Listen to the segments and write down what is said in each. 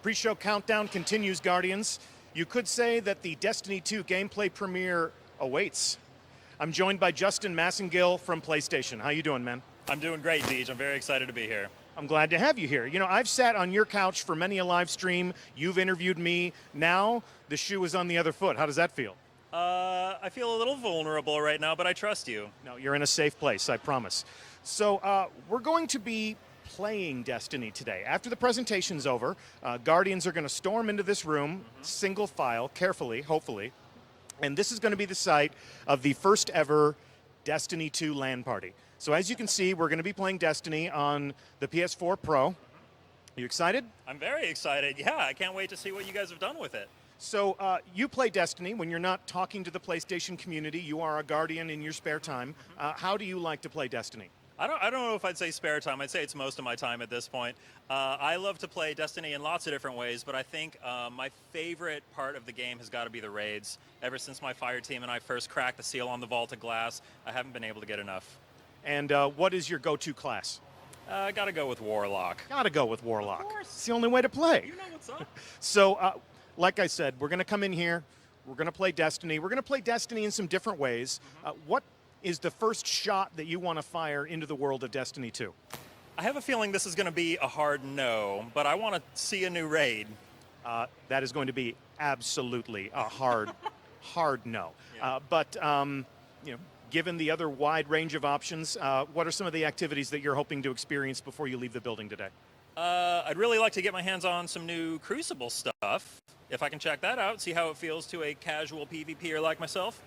Pre-show countdown continues, Guardians. You could say that the Destiny 2 gameplay premiere awaits. I'm joined by Justin Massengill from PlayStation. How you doing, man? I'm doing great, Deej. I'm very excited to be here. I'm glad to have you here. You know, I've sat on your couch for many a live stream. You've interviewed me. Now the shoe is on the other foot. How does that feel? I feel a little vulnerable right now, but I trust you. No, you're in a safe place, I promise. So we're going to be playing Destiny today. After the presentation's over, Guardians are going to storm into this room, single file, carefully, hopefully. And this is going to be the site of the first ever Destiny 2 LAN party. So as you can see, we're going to be playing Destiny on the PS4 Pro. You excited? I'm very excited. Yeah, I can't wait to see what you guys have done with it. So you play Destiny when you're not talking to the PlayStation community. You are a Guardian in your spare time. How do you like to play Destiny? I don't know if I'd say spare time. I'd say it's most of my time at this point. I love to play Destiny in lots of different ways, but I think my favorite part of the game has got to be the raids. Ever since my fire team and I first cracked the seal on the Vault of Glass, I haven't been able to get enough. And what is your go-to class? Gotta go with Warlock. Gotta go with Warlock. Of course. It's the only way to play. You know what's up. So, like I said, we're going to come in here. We're going to play Destiny. We're going to play Destiny in some different ways. What is the first shot that you want to fire into the world of Destiny 2? I have a feeling this is going to be a hard no, but I want to see a new raid. That is going to be absolutely a hard, hard no. Yeah. But you know, given the other wide range of options, what are some of the activities that you're hoping to experience before you leave the building today? I'd really like to get my hands on some new Crucible stuff. If I can check that out, see how it feels to a casual PvPer like myself.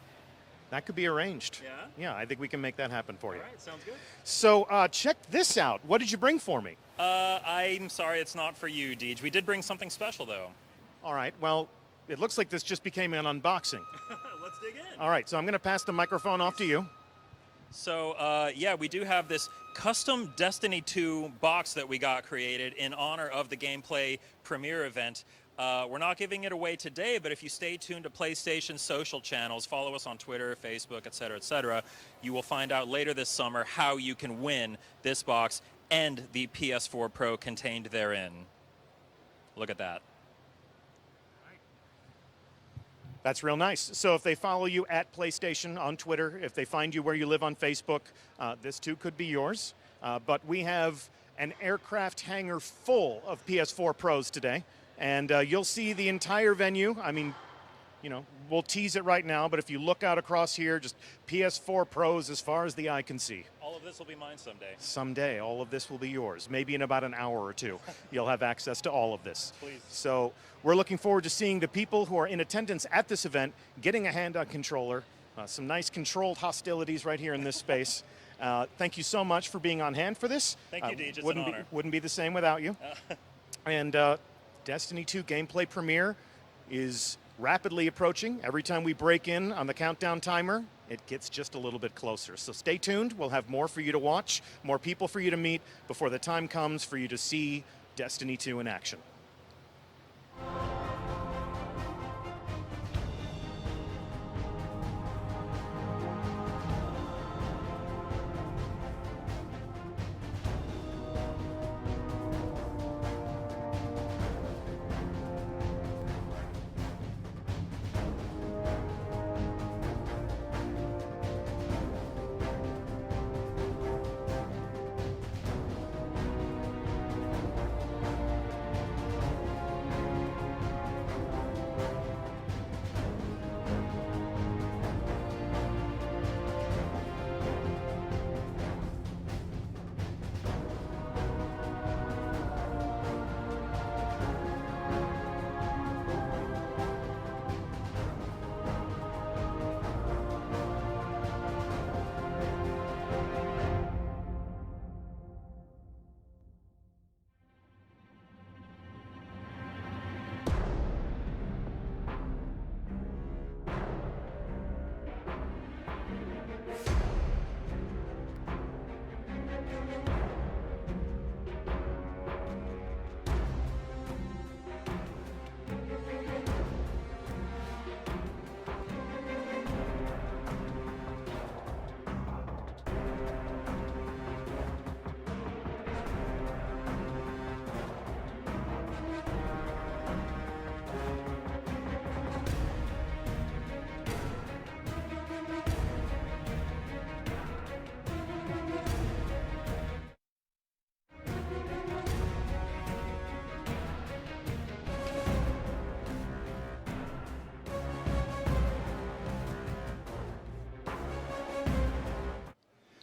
That could be arranged. Yeah? Yeah, I think we can make that happen for you. All right, sounds good. So check this out. What did you bring for me? I'm sorry it's not for you, Deej. We did bring something special, though. All right, well, it looks like this just became an unboxing. Let's dig in. All right, so I'm going to pass the microphone off to you. So, yeah, we do have this custom Destiny 2 box that we got created in honor of the gameplay premiere event. We're not giving it away today, but if you stay tuned to PlayStation social channels, follow us on Twitter, Facebook, etc., you will find out later this summer how you can win this box and the PS4 Pro contained therein. Look at that. That's real nice. So if they follow you at PlayStation on Twitter, if they find you where you live on Facebook, this too could be yours. But we have an aircraft hangar full of PS4 Pros today. And you'll see the entire venue. I mean, you know, we'll tease it right now, but if you look out across here, just PS4 Pros as far as the eye can see. All of this will be mine someday. Someday, all of this will be yours. Maybe in about an hour or two, you'll have access to all of this. Please. So we're looking forward to seeing the people who are in attendance at this event getting a hand on controller. Some nice controlled hostilities right here in this space. Thank you so much for being on hand for this. Thank you, Deej. It's an honor. Wouldn't be the same without you. And Destiny 2 gameplay premiere is rapidly approaching. Every time we break in on the countdown timer, it gets just a little bit closer. So stay tuned. We'll have more for you to watch, more people for you to meet before the time comes for you to see Destiny 2 in action.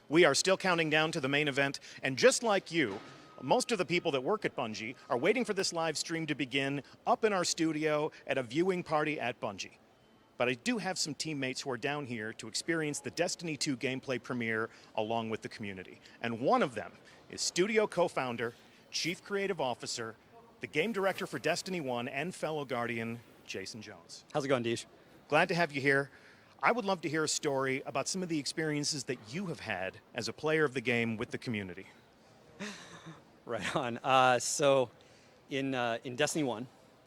We are still counting down to the main event, and just like you, most of the people that work at Bungie are waiting for this live stream to begin up in our studio at a viewing party at Bungie. But I do have some teammates who are down here to experience the Destiny 2 gameplay premiere along with the community. And one of them is studio co-founder, chief creative officer, the game director for Destiny 1, and fellow Guardian, Jason Jones. How's it going, Deesh? Glad to have you here. I would love to hear a story about some of the experiences that you have had as a player of the game with the community. Right on. So in Destiny 1,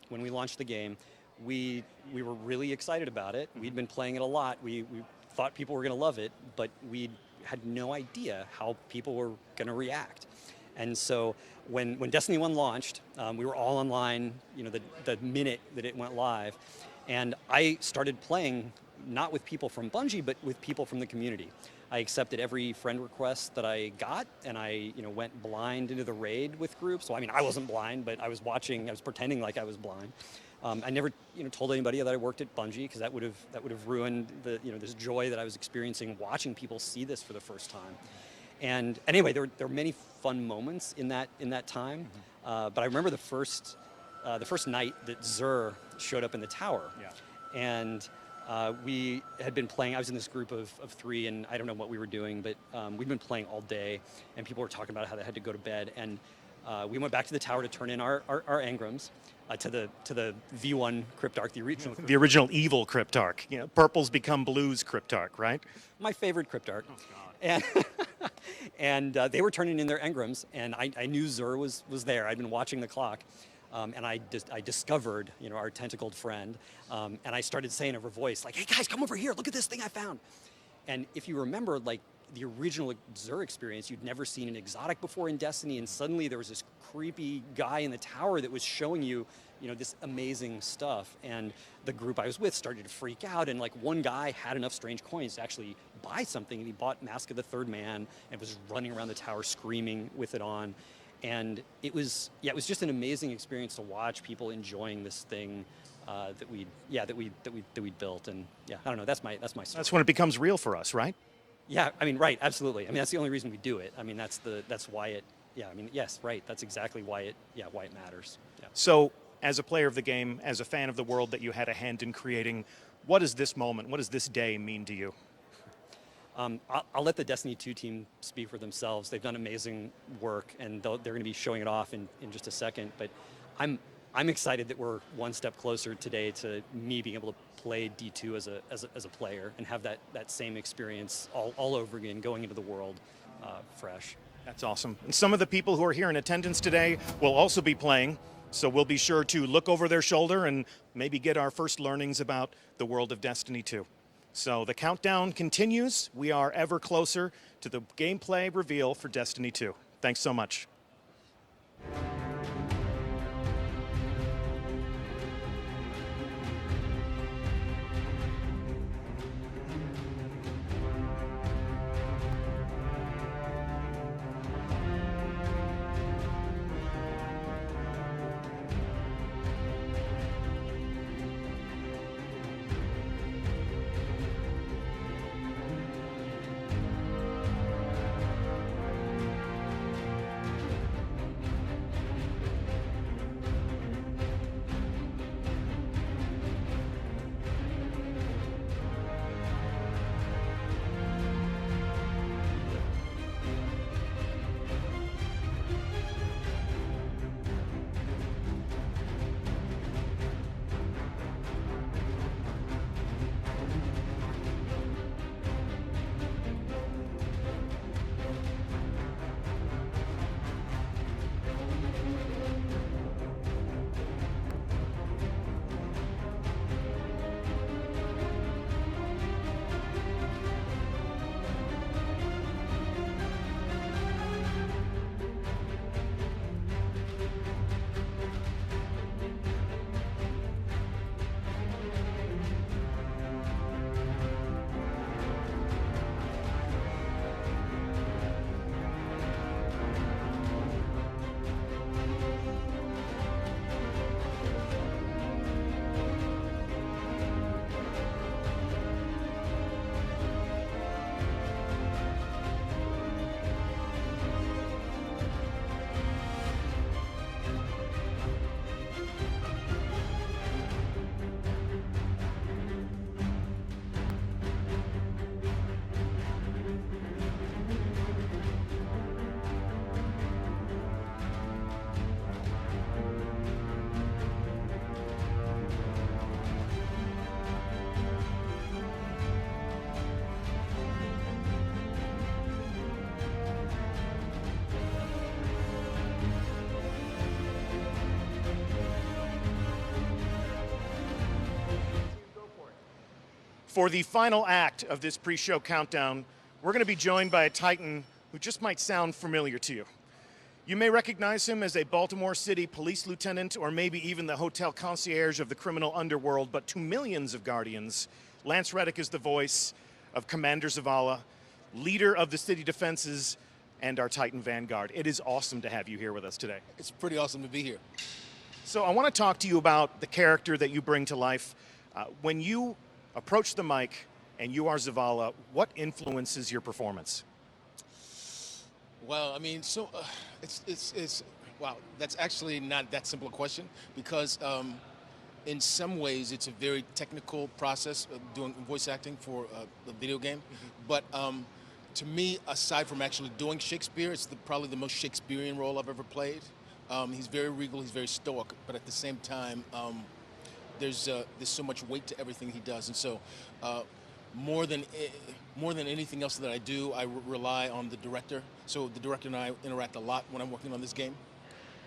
when we launched the game, we were really excited about it. We'd been playing it a lot. We thought people were going to love it, but we had no idea how people were going to react. And so when Destiny 1 launched, we were all online, the minute that it went live. And I started playing not with people from Bungie, but with people from the community. I accepted every friend request that I got, and I went blind into the raid with groups. So I mean, I wasn't blind, but I was watching, I was pretending like I was blind. I never told anybody that I worked at Bungie, because that would have ruined the this joy that I was experiencing watching people see this for the first time. And anyway, there were many fun moments in that time. But I remember the first night that Zur showed up in the tower. Yeah. And we had been playing. I was in this group of 3, and I don't know what we were doing, but we'd been playing all day, and people were talking about how they had to go to bed. And we went back to the tower to turn in our engrams to the V1 Cryptarch, the original. The original evil Cryptarch. Purples become blues Cryptarch, right? My favorite Cryptarch. Oh, God. And they were turning in their engrams, and I knew Zur was there. I'd been watching the clock. And I discovered, our tentacled friend, and I started saying over voice, like, "Hey guys, come over here! Look at this thing I found!" And if you remember, like the original Zur experience, you'd never seen an exotic before in Destiny, and suddenly there was this creepy guy in the tower that was showing you, this amazing stuff. And the group I was with started to freak out, and like one guy had enough strange coins to actually buy something, and he bought Mask of the Third Man and was running around the tower screaming with it on. And it was just an amazing experience to watch people enjoying this thing that we built. And I don't know, that's my story. That's when it becomes real for us, right? Yeah, I mean, right, absolutely. I mean, that's the only reason we do it. I mean, that's why it. Yeah, I mean, yes, right. That's exactly why it matters. Yeah. So, as a player of the game, as a fan of the world that you had a hand in creating, what does this moment, what does this day mean to you? I'll let the Destiny 2 team speak for themselves. They've done amazing work, and they're going to be showing it off in just a second. But I'm excited that we're one step closer today to me being able to play D2 as a player and have that same experience all over again, going into the world fresh. That's awesome. And some of the people who are here in attendance today will also be playing, so we'll be sure to look over their shoulder and maybe get our first learnings about the world of Destiny 2. So the countdown continues. We are ever closer to the gameplay reveal for Destiny 2. Thanks so much. For the final act of this pre-show countdown, we're going to be joined by a Titan who just might sound familiar to you. You may recognize him as a Baltimore City police lieutenant or maybe even the hotel concierge of the criminal underworld, but to millions of Guardians, Lance Reddick is the voice of Commander Zavala, leader of the city defenses, and our Titan Vanguard. It is awesome to have you here with us today. It's pretty awesome to be here. So I want to talk to you about the character that you bring to life. When you approach the mic and you are Zavala, what influences your performance? Well, I mean, so it's wow. That's actually not that simple a question because in some ways it's a very technical process of doing voice acting for a video game. But to me, aside from actually doing Shakespeare, it's probably the most Shakespearean role I've ever played. He's very regal, he's very stoic, but at the same time, there's so much weight to everything he does, and so more than anything else that I do, I rely on the director. So the director and I interact a lot when I'm working on this game.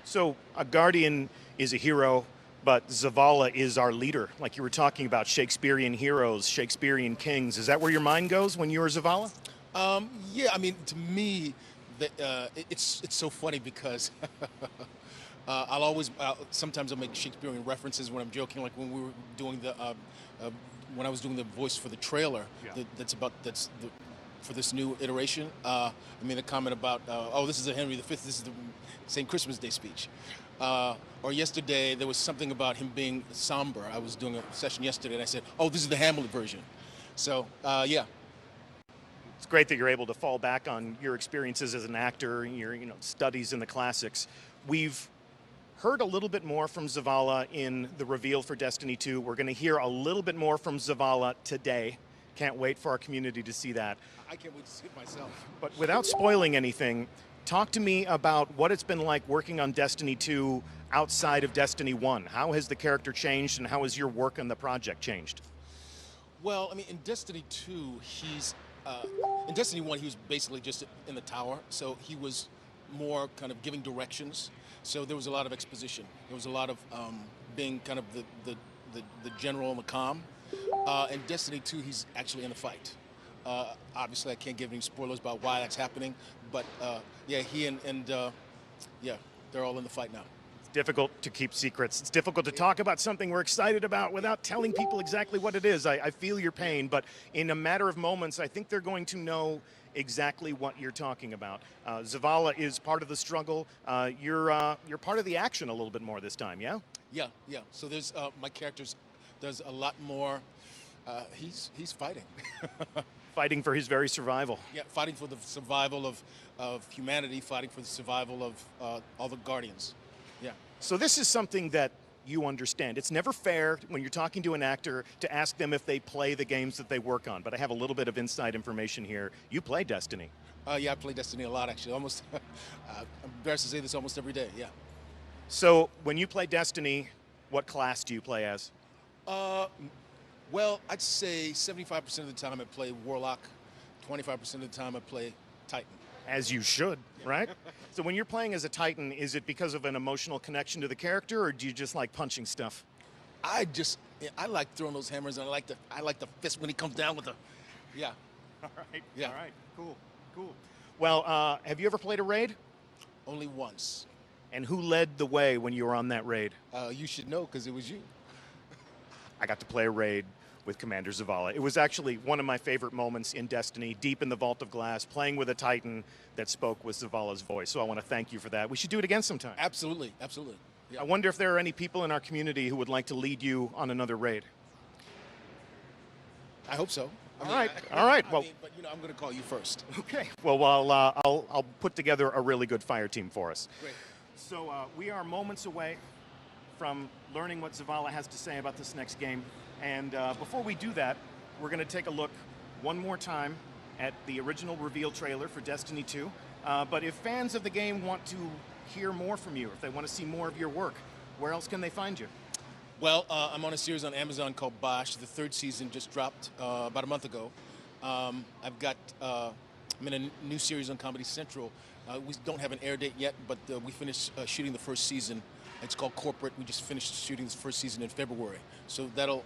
So a Guardian is a hero, but Zavala is our leader. Like you were talking about Shakespearean heroes, Shakespearean kings. Is that where your mind goes when you're Zavala? Yeah, I mean, to me, it's so funny because sometimes I'll make Shakespearean references when I'm joking, like when we were doing when I was doing the voice for the trailer. Yeah. For this new iteration. I made a comment about, oh, this is a Henry V. This is the same Christmas Day speech. Or yesterday there was something about him being somber. I was doing a session yesterday and I said, oh, this is the Hamlet version. So yeah. It's great that you're able to fall back on your experiences as an actor, your studies in the classics. We've heard a little bit more from Zavala in the reveal for Destiny 2. We're going to hear a little bit more from Zavala today. Can't wait for our community to see that. I can't wait to see it myself. But without spoiling anything, talk to me about what it's been like working on Destiny 2 outside of Destiny 1. How has the character changed and how has your work on the project changed? Well, I mean, in Destiny 2, in Destiny 1, he was basically just in the tower, so he was more kind of giving directions. So there was a lot of exposition. There was a lot of being kind of the general and the comm. In Destiny 2, he's actually in the fight. Obviously, I can't give any spoilers about why that's happening, but yeah, he and yeah, they're all in the fight now. Difficult to keep secrets. It's difficult to talk about something we're excited about without telling people exactly what it is. I feel your pain, but in a matter of moments, I think they're going to know exactly what you're talking about. Zavala is part of the struggle. You're part of the action a little bit more this time, yeah? Yeah. So there's my character's does a lot more. He's fighting. Fighting for his very survival. Yeah, fighting for the survival of humanity, fighting for the survival of all the Guardians. Yeah. So this is something that you understand. It's never fair when you're talking to an actor to ask them if they play the games that they work on, but I have a little bit of inside information here. You play Destiny. Yeah, I play Destiny a lot, actually. Almost, I'm embarrassed to say this, almost every day, yeah. So when you play Destiny, what class do you play as? Well, I'd say 75% of the time I play Warlock, 25% of the time I play Titan. As you should, right? So when you're playing as a Titan, is it because of an emotional connection to the character, or do you just like punching stuff? I like throwing those hammers, and I like the fist when he comes down with the, yeah. All right. Yeah. All right. Cool. Well, have you ever played a raid? Only once. And who led the way when you were on that raid? You should know, because it was you. I got to play a raid with Commander Zavala. It was actually one of my favorite moments in Destiny, deep in the Vault of Glass, playing with a Titan that spoke with Zavala's voice. So I want to thank you for that. We should do it again sometime. Absolutely. Yeah. I wonder if there are any people in our community who would like to lead you on another raid. I hope so. All right. Well, but I'm going to call you first. Okay. Well, I'll put together a really good fire team for us. Great. So we are moments away from learning what Zavala has to say about this next game. And before we do that, we're going to take a look one more time at the original reveal trailer for Destiny 2. But if fans of the game want to hear more from you, if they want to see more of your work, where else can they find you? Well, I'm on a series on Amazon called Bosch. The third season just dropped about a month ago. I'm in a new series on Comedy Central. We don't have an air date yet, but we finished shooting the first season. It's called Corporate. We just finished shooting the first season in February. So that'll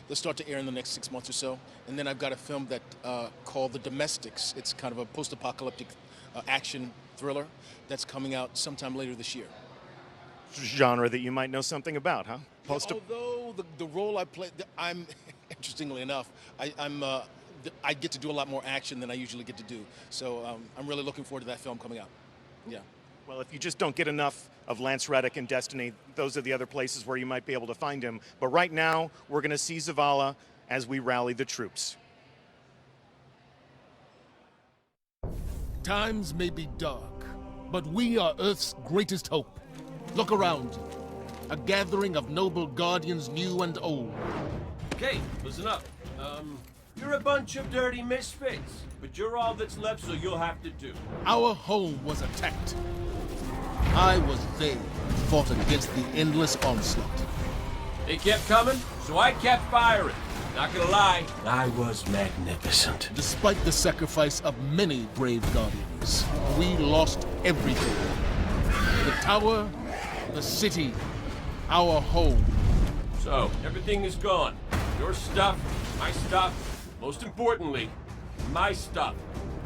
they'll start to air in the next 6 months or so. And then I've got a film that called The Domestics. It's kind of a post-apocalyptic action thriller that's coming out sometime later this year. Genre that you might know something about, huh? Although the role I play, I'm interestingly enough, I get to do a lot more action than I usually get to do. So I'm really looking forward to that film coming out. Yeah. Well, if you just don't get enough of Lance Reddick in Destiny, those are the other places where you might be able to find him. But right now, we're going to see Zavala as we rally the troops. Times may be dark, but we are Earth's greatest hope. Look around you. A gathering of noble guardians new and old. Okay, listen up. You're a bunch of dirty misfits, but you're all that's left, so you'll have to do. Our home was attacked. I was there and fought against the endless onslaught. They kept coming, so I kept firing. Not gonna lie, I was magnificent. Despite the sacrifice of many brave guardians, we lost everything. The tower, the city, our home. So, everything is gone. Your stuff, my stuff, most importantly, my stuff.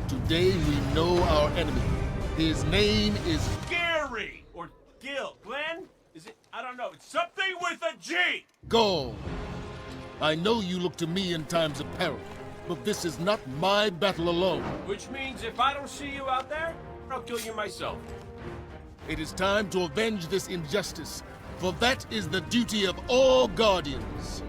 Today we know our enemy. His name is Gary! Or Gil. Glenn? Is it? I don't know. It's something with a G! Gaul. I know you look to me in times of peril, but this is not my battle alone. Which means if I don't see you out there, I'll kill you myself. It is time to avenge this injustice, for that is the duty of all guardians.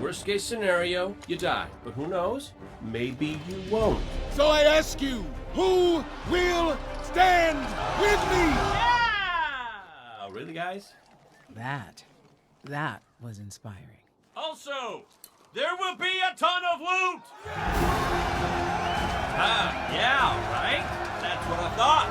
Worst case scenario, you die. But who knows? Maybe you won't. So I ask you, who will stand with me? Yeah! Really, guys? That was inspiring. Also, there will be a ton of loot! Yeah, right? That's what I thought.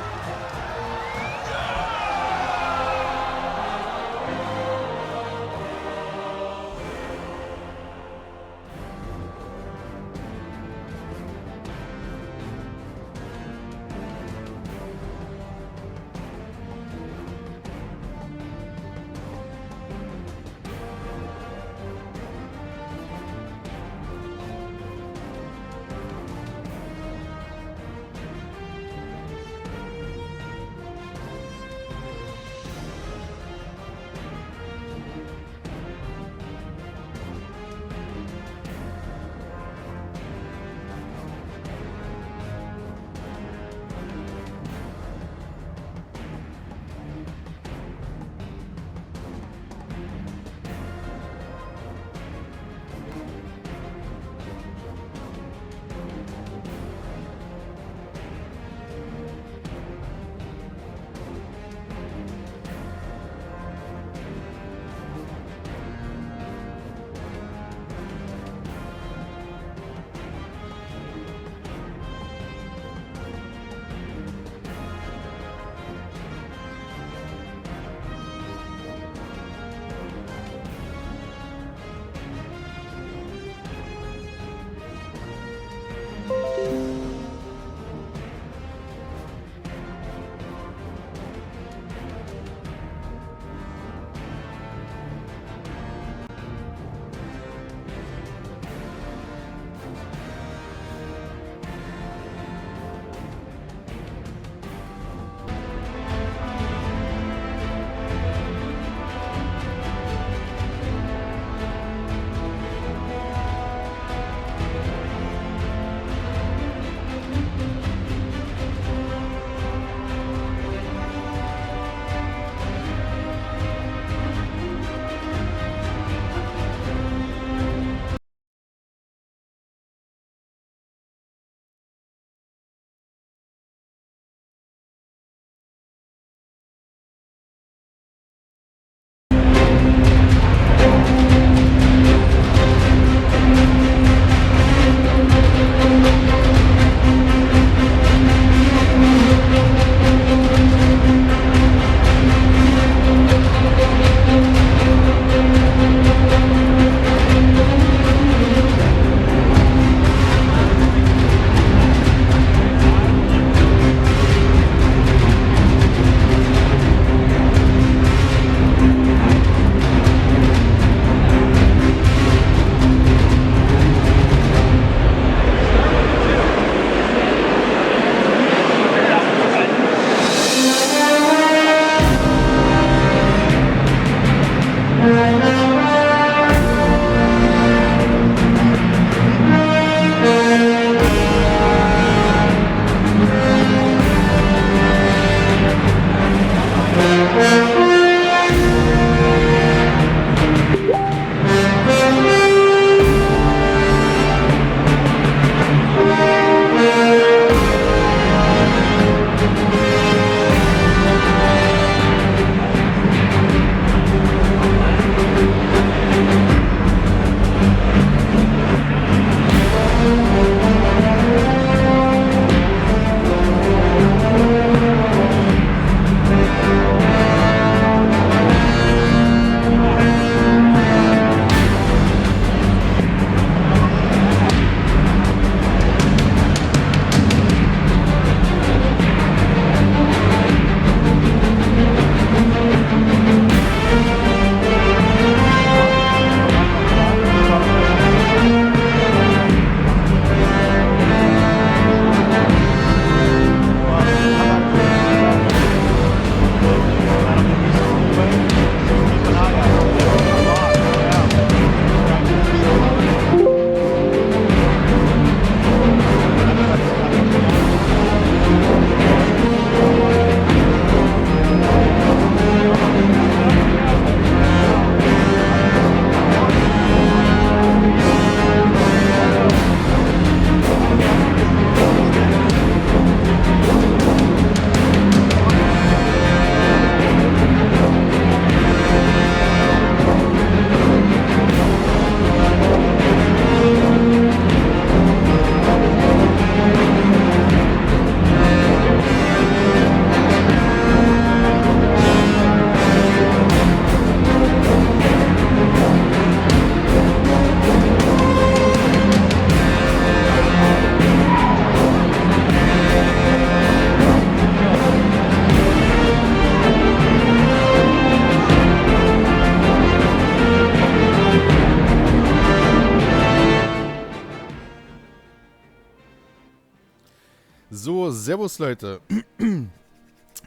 So, servus Leute.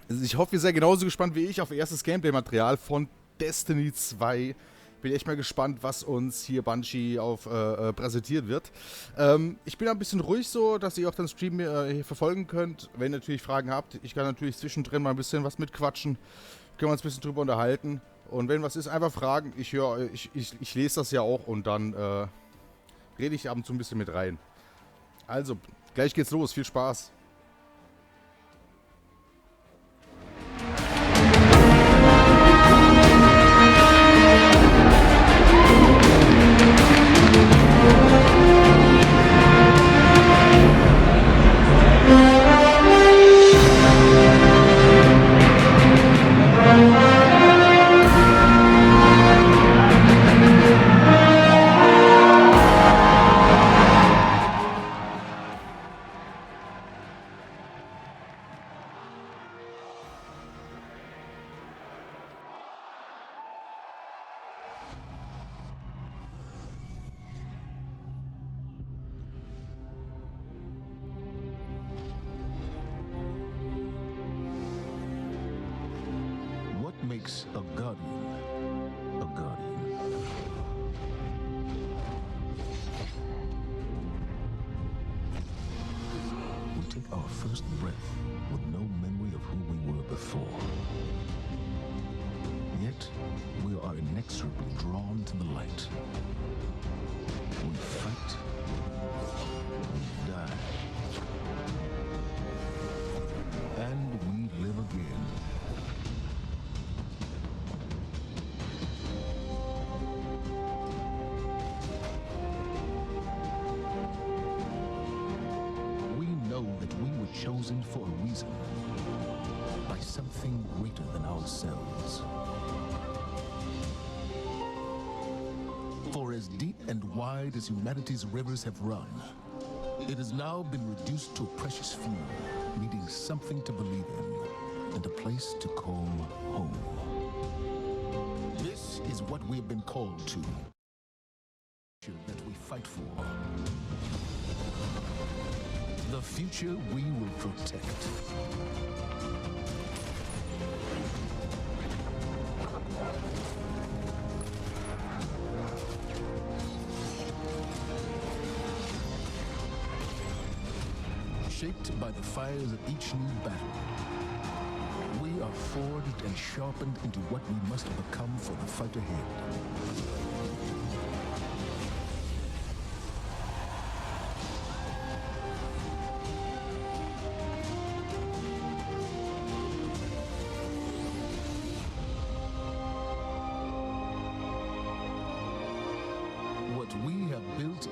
Ich hoffe, ihr seid genauso gespannt wie ich auf erstes Gameplaymaterial von Destiny 2. Bin echt mal gespannt, was uns hier Bungie präsentiert wird. Ich bin ein bisschen ruhig so, dass ihr auch den Stream hier verfolgen könnt. Wenn ihr natürlich Fragen habt, ich kann natürlich zwischendrin mal ein bisschen was mitquatschen. Können wir uns ein bisschen drüber unterhalten. Und wenn was ist, einfach fragen. Ich lese das ja auch und dann rede ich ab und zu ein bisschen mit rein. Also, gleich geht's los. Viel Spaß. Makes a guardian a guardian. We take our first breath with no memory of who we were before. Yet, we are inexorably drawn to the light. We fight, we die, and we live again. Chosen for a reason, by something greater than ourselves. For as deep and wide as humanity's rivers have run, it has now been reduced to a precious few, needing something to believe in, and a place to call home. This is what we have been called to, that we fight for. The future we will protect. Shaped by the fires of each new battle, we are forged and sharpened into what we must become for the fight ahead.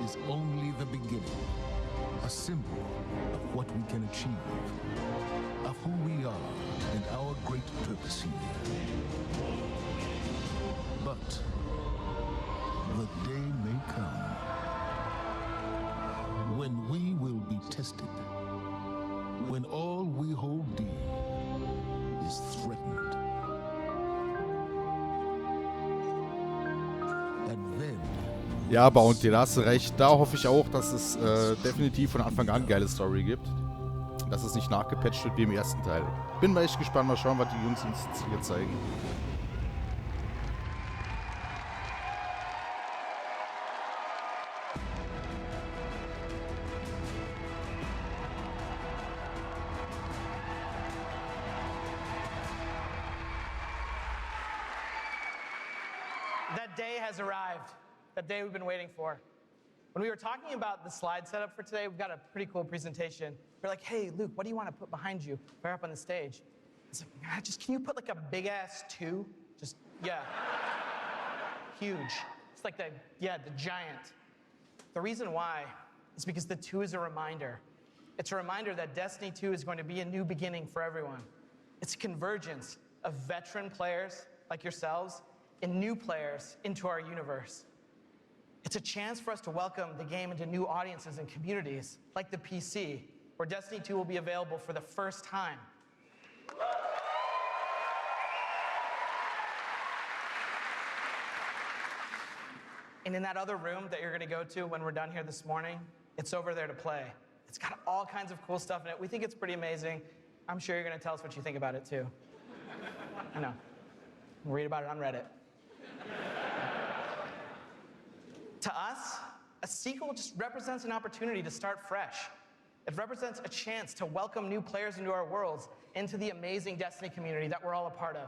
Is only the beginning, a symbol of what we can achieve, of who we are and our great purpose here. But the day may come when we will be tested, when all we hold dear is threatened. And then Ja, Bounty, da hast du recht. Da hoffe ich auch, dass es definitiv von Anfang an eine geile Story gibt. Dass es nicht nachgepatcht wird wie im ersten Teil. Bin mal echt gespannt, mal schauen, was die Jungs uns hier zeigen. That day has arrived. That day we've been waiting for. When we were talking about the slide setup for today, we've got a pretty cool presentation. We're like, hey, Luke, what do you want to put behind you right up on the stage? It's like, just can you put like a big ass 2? Just, yeah. Huge. It's like the giant. The reason why is because the 2 is a reminder. It's a reminder that Destiny 2 is going to be a new beginning for everyone. It's a convergence of veteran players like yourselves and new players into our universe. It's a chance for us to welcome the game into new audiences and communities, like the PC, where Destiny 2 will be available for the first time. And in that other room that you're going to go to when we're done here this morning, it's over there to play. It's got all kinds of cool stuff in it. We think it's pretty amazing. I'm sure you're going to tell us what you think about it, too. I know. We'll read about it on Reddit. To us, a sequel just represents an opportunity to start fresh. It represents a chance to welcome new players into our worlds, into the amazing Destiny community that we're all a part of.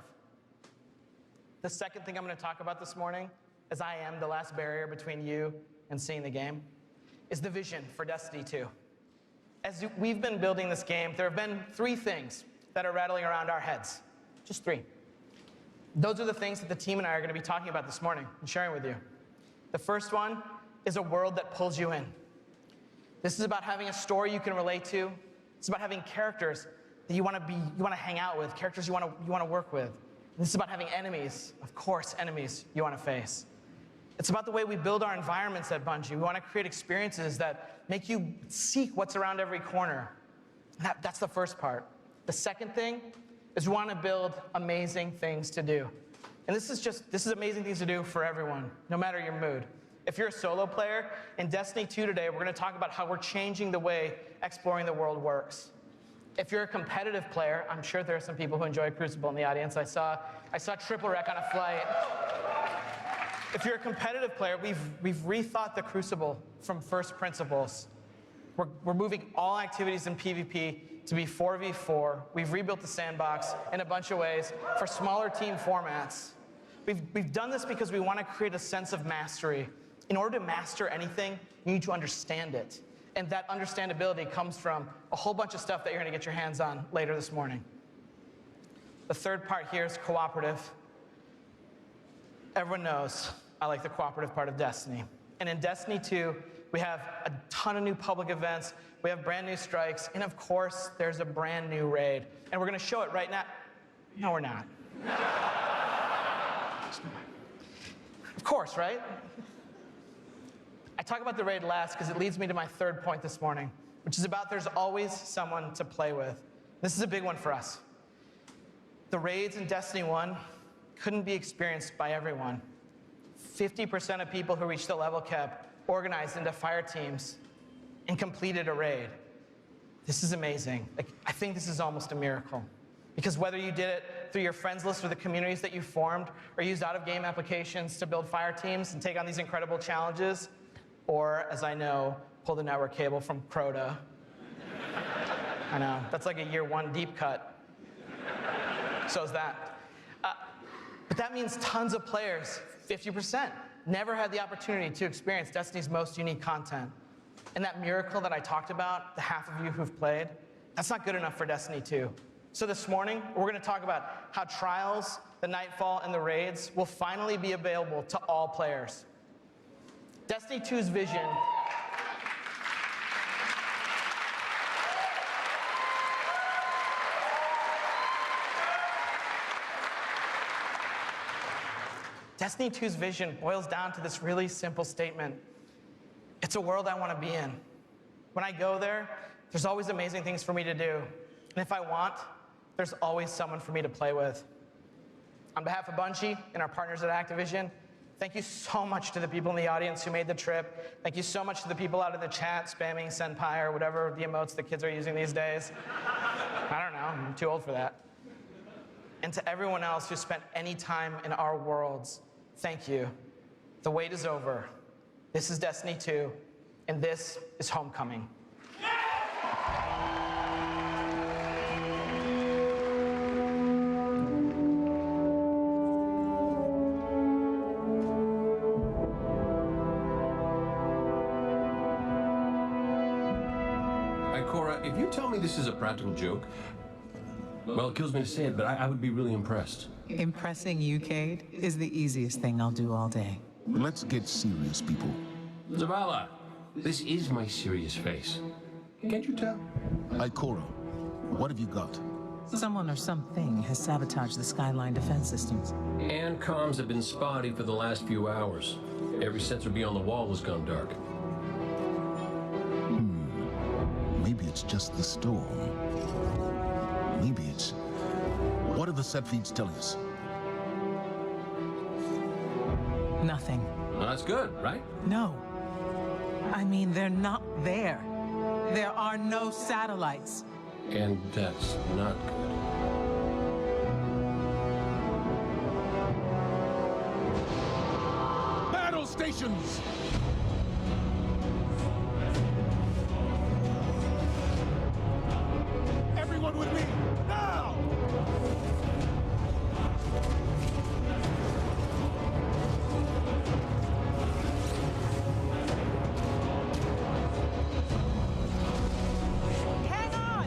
The second thing I'm going to talk about this morning, as I am the last barrier between you and seeing the game, is the vision for Destiny 2. As we've been building this game, there have been 3 things that are rattling around our heads. Just 3. Those are the things that the team and I are going to be talking about this morning and sharing with you. The first one is a world that pulls you in. This is about having a story you can relate to. It's about having characters that you want to hang out with, characters you want to work with. This is about having enemies, of course, enemies you want to face. It's about the way we build our environments at Bungie. We want to create experiences that make you seek what's around every corner. That's the first part. The second thing is we want to build amazing things to do. And this is amazing things to do for everyone, no matter your mood. If you're a solo player, in Destiny 2 today, we're going to talk about how we're changing the way exploring the world works. If you're a competitive player, I'm sure there are some people who enjoy Crucible in the audience. I saw Triple Wreck on a flight. If you're a competitive player, we've rethought the Crucible from first principles. We're moving all activities in PvP to be 4v4. We've rebuilt the sandbox in a bunch of ways for smaller team formats. We've done this because we want to create a sense of mastery. In order to master anything, you need to understand it. And that understandability comes from a whole bunch of stuff that you're going to get your hands on later this morning. The third part here is cooperative. Everyone knows I like the cooperative part of Destiny. And in Destiny 2, we have a ton of new public events, we have brand new strikes, and of course, there's a brand new raid. And we're going to show it right now. No, we're not. Of course, right? I talk about the raid last because it leads me to my third point this morning, which is about there's always someone to play with. This is a big one for us. The raids in Destiny 1 couldn't be experienced by everyone. 50% of people who reached the level cap organized into fire teams and completed a raid. This is amazing. I think this is almost a miracle. Because whether you did it through your friends list or the communities that you formed, or used out-of-game applications to build fire teams and take on these incredible challenges, or, as I know, pull the network cable from Crota. I know, that's like a year 1 deep cut. So is that. But that means tons of players, 50%, never had the opportunity to experience Destiny's most unique content. And that miracle that I talked about, the half of you who've played, that's not good enough for Destiny 2. So this morning, we're going to talk about how Trials, the Nightfall, and the raids will finally be available to all players. Destiny 2's vision Destiny 2's vision boils down to this really simple statement. It's a world I want to be in. When I go there, there's always amazing things for me to do. And if I want, there's always someone for me to play with. On behalf of Bungie and our partners at Activision, thank you so much to the people in the audience who made the trip. Thank you so much to the people out in the chat spamming Senpai or whatever the emotes the kids are using these days. I don't know, I'm too old for that. And to everyone else who spent any time in our worlds, thank you. The wait is over. This is Destiny 2, and this is Homecoming. Cora, if you tell me this is a practical joke, well, it kills me to say it, but I would be really impressed. Impressing you, Cade, is the easiest thing I'll do all day. Let's get serious, people. Zavala, this is my serious face. Can't you tell? Ikora, what have you got? Someone or something has sabotaged the Skyline defense systems. And comms have been spotty for the last few hours. Every sensor beyond the wall has gone dark. Maybe it's just the storm. Maybe it's... What are the set feeds telling us? Nothing. Well, that's good, right? No. I mean, they're not there. There are no satellites. And that's not good. Battle stations! Everyone with me, now! Hang on!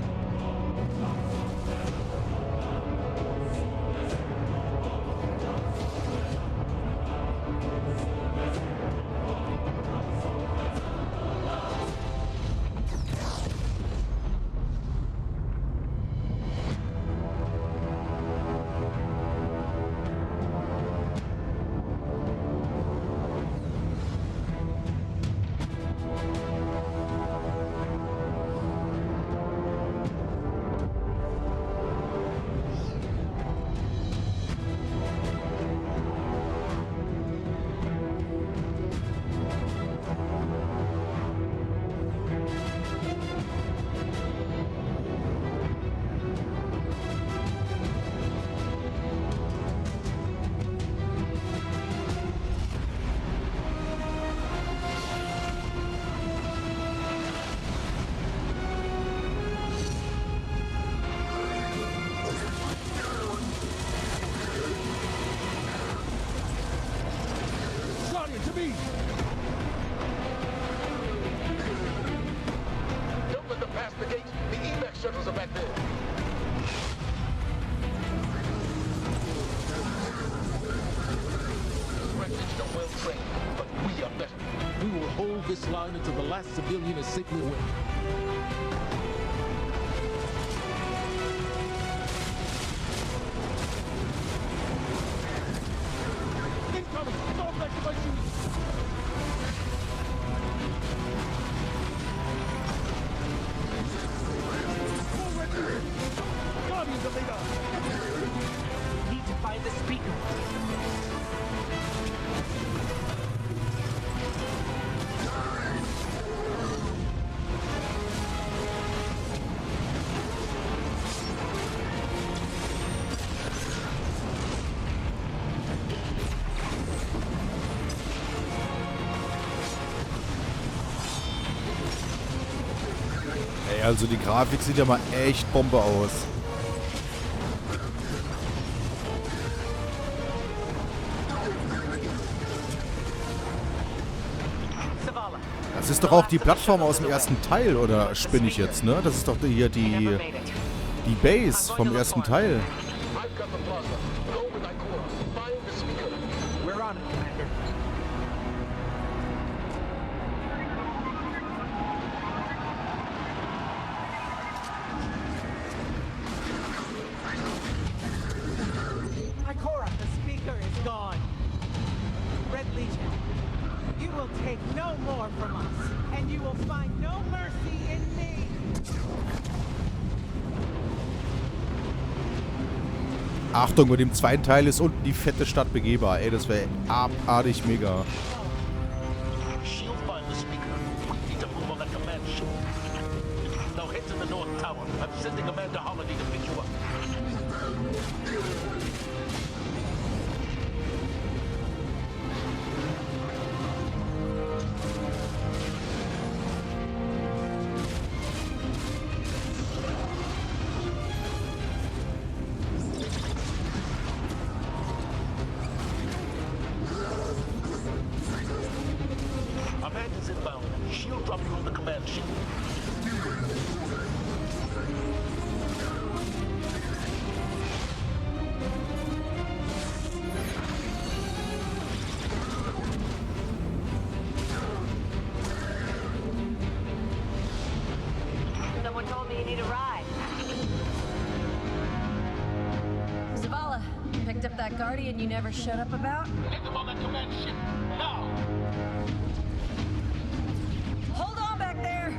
Guardian, to me! Don't let them pass the gate. The EMAX shuttles are back there. Brexit are well trained, but we are better. We will hold this line until the last civilian is safely away. Incoming! Fall back to my shoes! Forward! Guardians of Leader! Need to find the speaker. Ey, also die Grafik sieht ja mal echt Bombe aus. Das ist doch auch die Plattform aus dem ersten Teil, oder spinne ich jetzt, ne? Das ist doch hier die Base vom ersten Teil. I've got the plaza. Go with Ikora. Find the speaker. We're on it, Commander. Ikora, the speaker is gone. Red Legion, you will take no more from us, and you will find no mercy in me. Achtung, mit dem zweiten Teil ist unten die fette Stadt begehbar. Ey, das wäre abartig mega. She'll find the speaker. We need to move on that command ship. Now head to the North Tower. I'm sending Commander Holiday to pick you up. Amanda's inbound. She'll drop you on the command ship. Someone told me you need a ride. Zavala, picked up that Guardian you never shut up about? Get them on that command ship. Now! Hold on back there!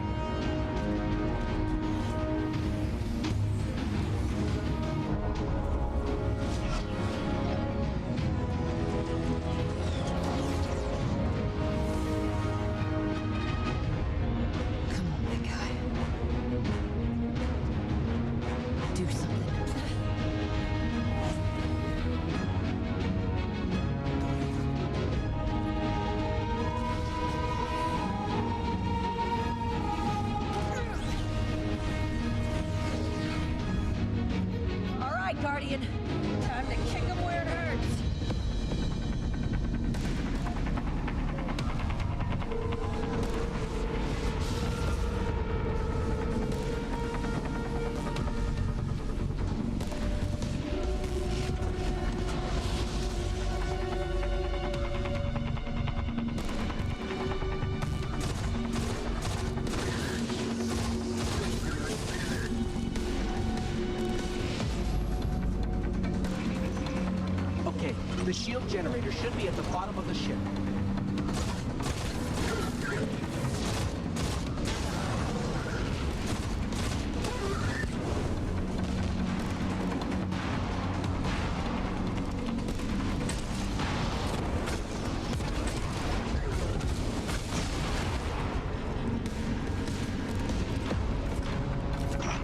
Come on, big guy. Guardian. Time to kick him where it hurts. Okay, the shield generator should be at the bottom of the ship.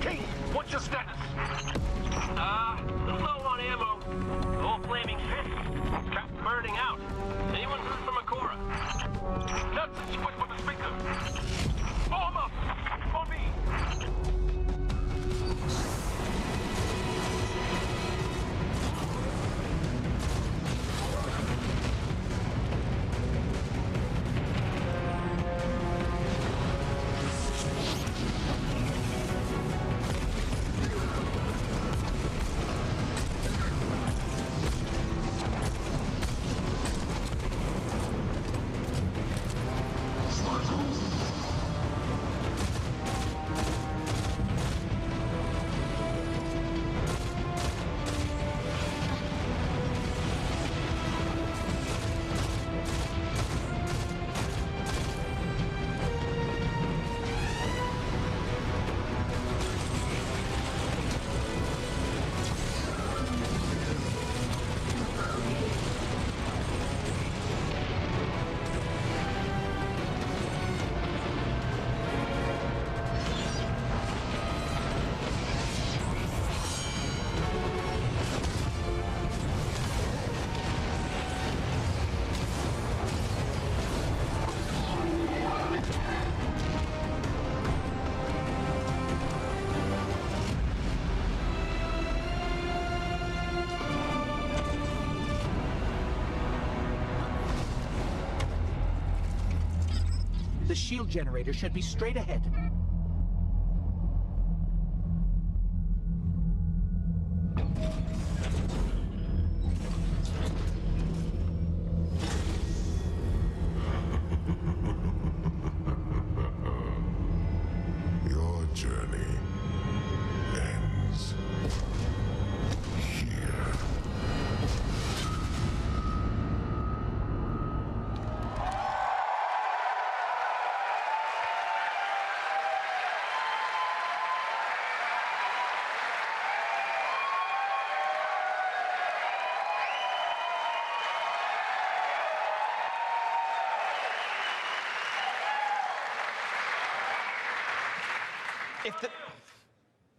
Hey, what's your status? Low on ammo. All flaming fists. Trap burning out. Anyone heard from Akora? Nuts, switch for the speaker. Form up! For me! The shield generator should be straight ahead. Your journey ends here.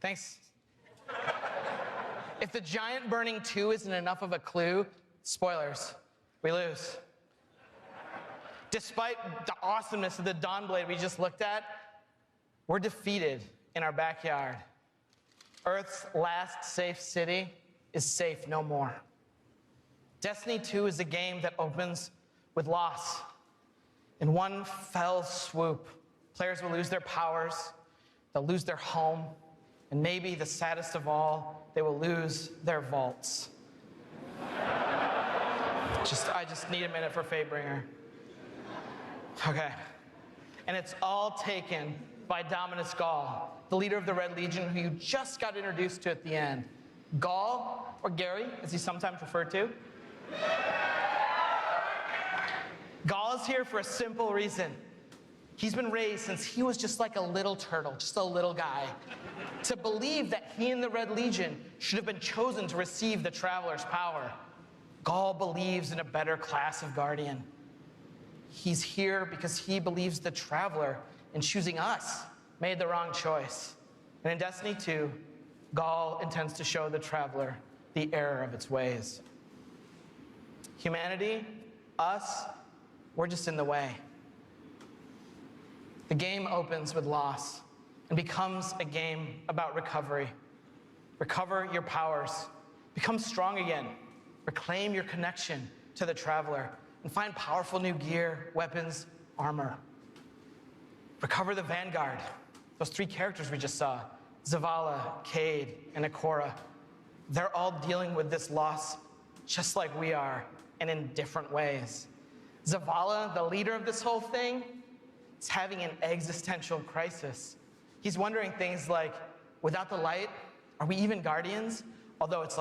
Thanks. If the giant burning 2 isn't enough of a clue, spoilers, we lose. Despite the awesomeness of the Dawnblade we just looked at, we're defeated in our backyard. Earth's last safe city is safe no more. Destiny 2 is a game that opens with loss. In one fell swoop, players will lose their powers, they'll lose their home, and maybe the saddest of all, they will lose their vaults. I just need a minute for Fatebringer. Okay. And it's all taken by Dominus Gaul, the leader of the Red Legion, who you just got introduced to at the end. Gaul, or Gary, as he's sometimes referred to. Gaul is here for a simple reason. He's been raised since he was just like a little turtle, just a little guy, to believe that he and the Red Legion should have been chosen to receive the Traveler's power. Gaul believes in a better class of Guardian. He's here because he believes the Traveler, in choosing us, made the wrong choice. And in Destiny 2, Gaul intends to show the Traveler the error of its ways. Humanity, us, we're just in the way. The game opens with loss and becomes a game about recovery. Recover your powers, Become strong again. Reclaim your connection to the Traveler and find powerful new gear, weapons, armor. Recover the Vanguard, those 3 characters we just saw, Zavala, Cade, and Ikora. They're all dealing with this loss just like we are, and in different ways. Zavala, the leader of this whole thing, is having an existential crisis. He's wondering things like, without the light, are we even Guardians? Although it's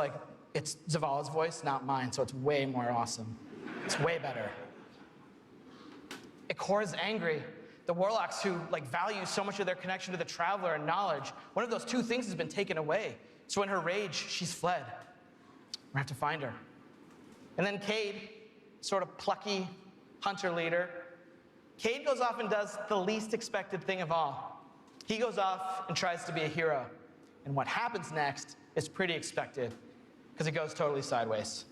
Zavala's voice, not mine, so it's way more awesome. It's way better. Ikora's angry. The Warlocks who value so much of their connection to the Traveler and knowledge, one of those 2 things has been taken away. So in her rage, she's fled. We're gonna have to find her. And then Cade, sort of plucky hunter leader. Cade goes off and does the least expected thing of all. He goes off and tries to be a hero. And what happens next is pretty expected, because it goes totally sideways.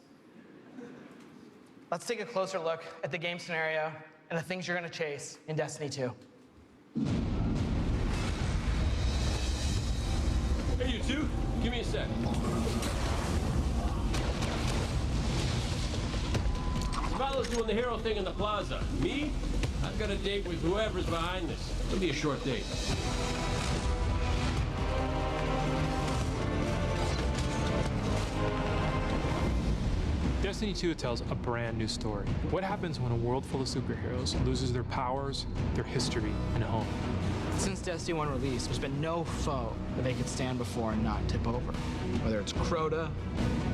Let's take a closer look at the game scenario and the things you're gonna chase in Destiny 2. Hey, you two, give me a sec. Zavala's doing the hero thing in the plaza. Me? I've got a date with whoever's behind this. It'll be a short date. Destiny 2 tells a brand new story. What happens when a world full of superheroes loses their powers, their history, and home? Since Destiny 1 release, there's been no foe that they could stand before and not tip over. Whether it's Crota,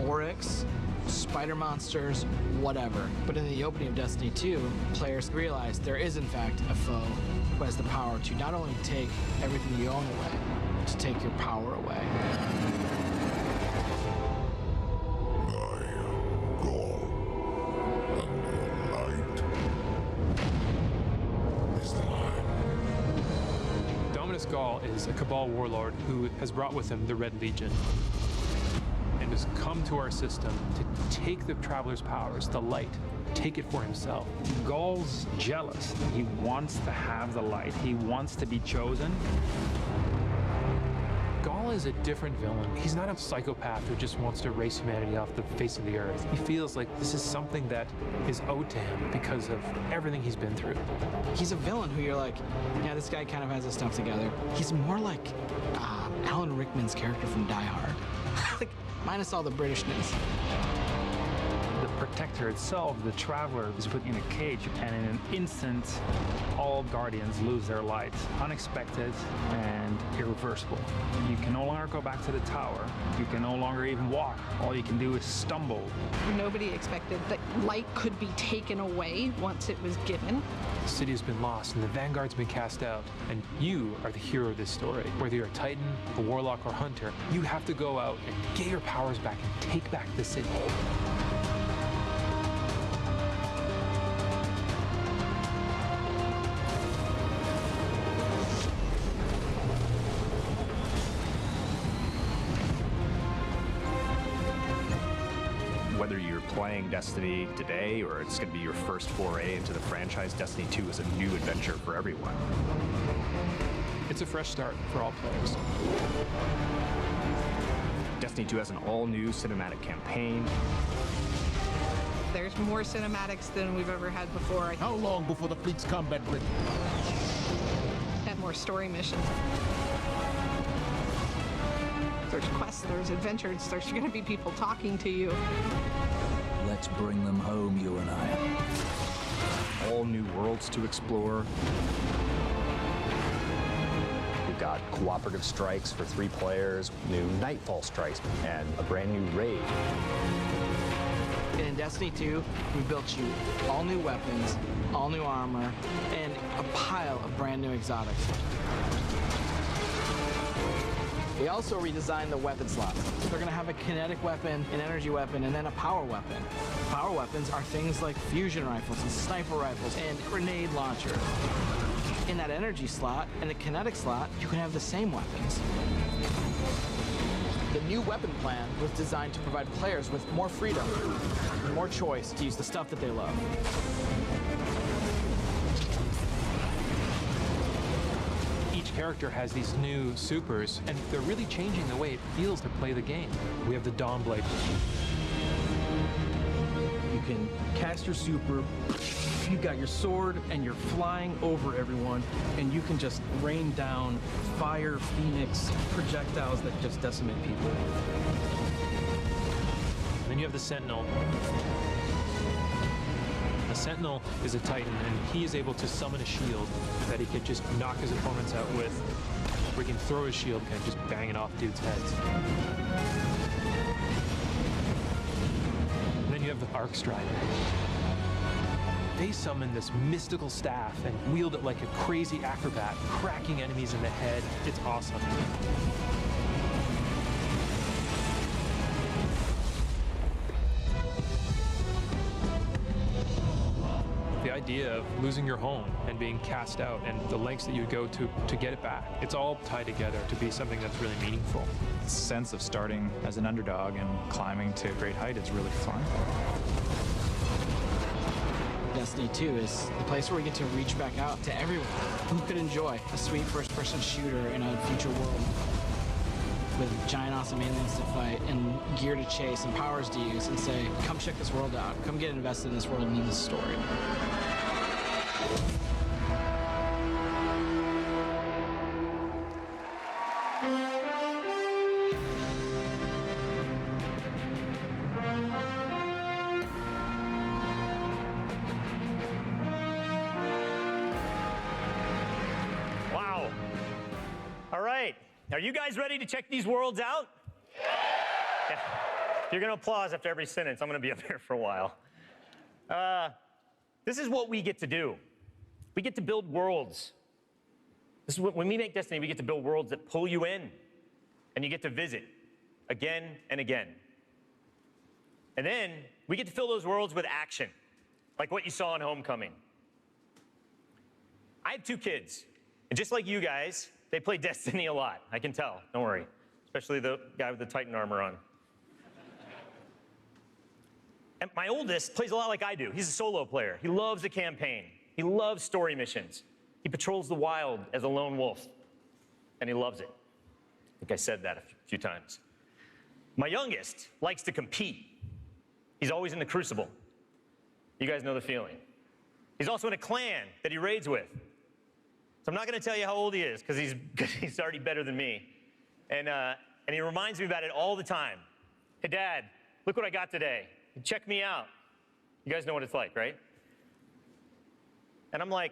Oryx, spider monsters, whatever. But in the opening of Destiny 2, players realize there is in fact a foe who has the power to not only take everything you own away, but to take your power away. Gaul is a Cabal warlord who has brought with him the Red Legion and has come to our system to take the Traveler's powers, the light, take it for himself. Gaul's jealous. He wants to have the light. He wants to be chosen. Gaul is a different villain. He's not a psychopath who just wants to erase humanity off the face of the earth. He feels like this is something that is owed to him because of everything he's been through. He's a villain who you're like, yeah, this guy kind of has his stuff together. He's more like Alan Rickman's character from Die Hard. Minus all the Britishness. The Protector itself, the Traveler, is put in a cage, and in an instant, all Guardians lose their light. Unexpected and irreversible. You can no longer go back to the tower. You can no longer even walk. All you can do is stumble. Nobody expected that light could be taken away once it was given. The city has been lost and the Vanguard's been cast out, and you are the hero of this story. Whether you're a Titan, a Warlock, or Hunter, you have to go out and get your powers back and take back the city. Whether you're playing Destiny today or it's going to be your first foray into the franchise, Destiny 2 is a new adventure for everyone. It's a fresh start for all players. Destiny 2 has an all-new cinematic campaign. There's more cinematics than we've ever had before. How long before the fleet's combat ready? And more story missions. There's quests, there's adventures, there's going to be people talking to you. Let's bring them home, you and I. All new worlds to explore. We've got cooperative strikes for 3 players, new Nightfall strikes, and a brand new raid. And in Destiny 2, we built you all new weapons, all new armor, and a pile of brand new exotics. We also redesigned the weapon slots. They're gonna have a kinetic weapon, an energy weapon, and then a power weapon. Power weapons are things like fusion rifles and sniper rifles and grenade launchers. In that energy slot and the kinetic slot, you can have the same weapons. The new weapon plan was designed to provide players with more freedom and more choice to use the stuff that they love. Each Each character has these new supers, and they're really changing the way it feels to play the game. We have the Dawn Blade. You can cast your super, you've got your sword, and you're flying over everyone, and you can just rain down fire, phoenix, projectiles that just decimate people. Then you have the Sentinel. The Sentinel is a Titan, and he is able to summon a shield that he could just knock his opponents out with. Or he can throw his shield and just bang it off dudes' heads. And then you have the Arc Strider. They summon this mystical staff and wield it like a crazy acrobat, cracking enemies in the head. It's awesome. The idea of losing your home and being cast out and the lengths that you go to get it back, it's all tied together to be something that's really meaningful. The sense of starting as an underdog and climbing to a great height is really fun. Destiny 2 is the place where we get to reach back out to everyone who could enjoy a sweet first-person shooter in a future world with giant awesome aliens to fight and gear to chase and powers to use, and say, come check this world out, come get invested in this world and in this story. Wow. All right. Are you guys ready to check these worlds out? Yeah. If you're going to applause after every sentence, I'm going to be up here for a while. This is what we get to do. We get to build worlds. This is what, when we make Destiny, we get to build worlds that pull you in, and you get to visit again and again. And then we get to fill those worlds with action, like what you saw in Homecoming. I have 2 kids, and just like you guys, they play Destiny a lot. I can tell, don't worry. Especially the guy with the Titan armor on. And my oldest plays a lot like I do. He's a solo player. He loves the campaign. He loves story missions. He patrols the wild as a lone wolf, and he loves it. I think I said that a few times. My youngest likes to compete. He's always in the Crucible. You guys know the feeling. He's also in a clan that he raids with. So I'm not going to tell you how old he is, because he's already better than me. And he reminds me about it all the time. Hey, Dad, look what I got today. Check me out. You guys know what it's like, right? And I'm like,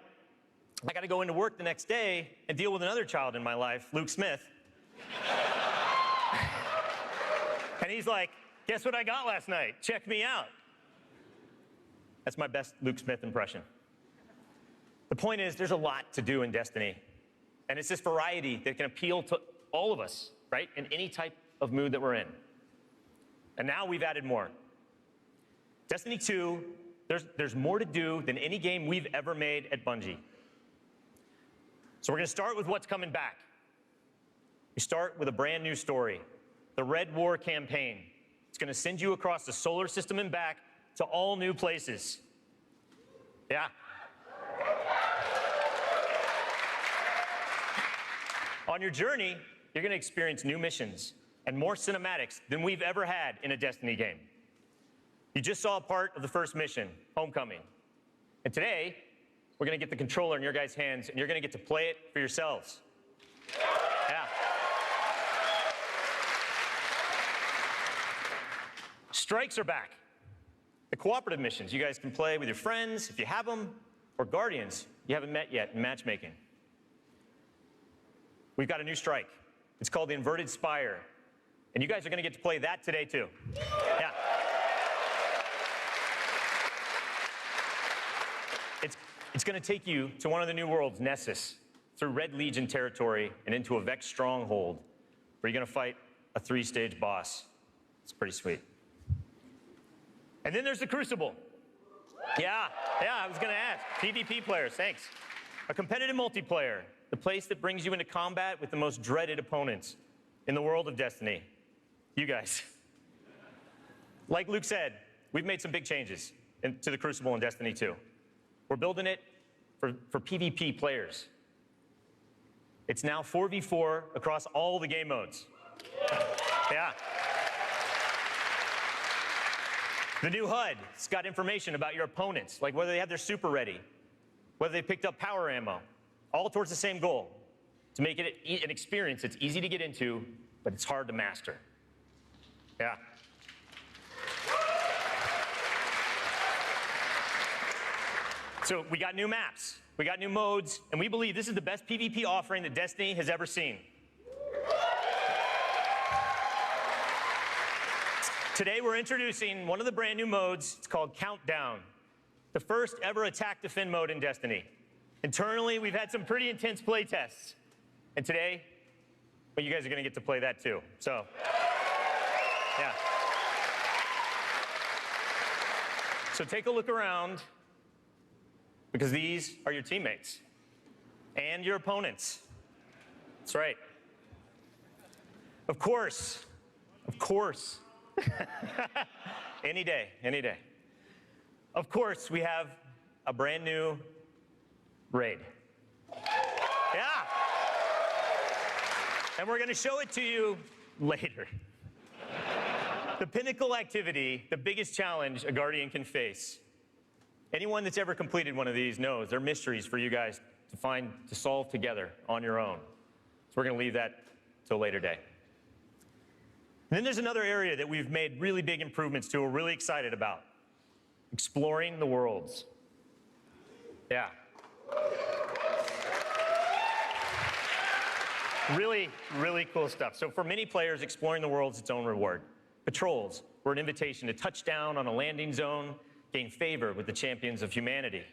I got to go into work the next day and deal with another child in my life, Luke Smith. And he's like, guess what I got last night? Check me out. That's my best Luke Smith impression. The point is, there's a lot to do in Destiny. And it's this variety that can appeal to all of us, right? In any type of mood that we're in. And now we've added more. Destiny 2, there's more to do than any game we've ever made at Bungie. So we're going to start with what's coming back. We start with a brand new story, the Red War campaign. It's going to send you across the solar system and back to all new places. Yeah. On your journey, you're going to experience new missions and more cinematics than we've ever had in a Destiny game. You just saw a part of the first mission, Homecoming. And today, we're going to get the controller in your guys' hands, and you're going to get to play it for yourselves. Yeah. Strikes are back. The cooperative missions you guys can play with your friends, if you have them, or guardians you haven't met yet in matchmaking. We've got a new strike. It's called the Inverted Spire. And you guys are going to get to play that today, too. Yeah. It's going to take you to one of the new worlds, Nessus, through Red Legion territory and into a Vex stronghold, where you're going to fight a 3-stage boss. It's pretty sweet. And then there's the Crucible. Yeah, I was going to ask. PvP players, thanks. A competitive multiplayer, the place that brings you into combat with the most dreaded opponents in the world of Destiny. You guys. Like Luke said, we've made some big changes to the Crucible in Destiny 2. We're building it for PvP players. It's now 4v4 across all the game modes. Yeah. The new HUD, it's got information about your opponents, like whether they have their super ready, whether they picked up power ammo, all towards the same goal, to make it an experience that's easy to get into, but it's hard to master. Yeah. So we got new maps, we got new modes, and we believe this is the best PvP offering that Destiny has ever seen. Today we're introducing one of the brand new modes. It's called Countdown, the first ever attack defend mode in Destiny. Internally, we've had some pretty intense play tests, and today, well, you guys are going to get to play that too. So, yeah. So take a look around, because these are your teammates and your opponents. That's right. Of course. Any day, any day. Of course, we have a brand new raid. Yeah. And we're going to show it to you later. The pinnacle activity, the biggest challenge a Guardian can face. Anyone that's ever completed one of these knows they're mysteries for you guys to solve together on your own. So we're going to leave that till a later day. And then there's another area that we've made really big improvements to, we're really excited about. Exploring the worlds. Yeah. Really, really cool stuff. So for many players, exploring the world is its own reward. Patrols were an invitation to touch down on a landing zone, gain favor with the champions of humanity.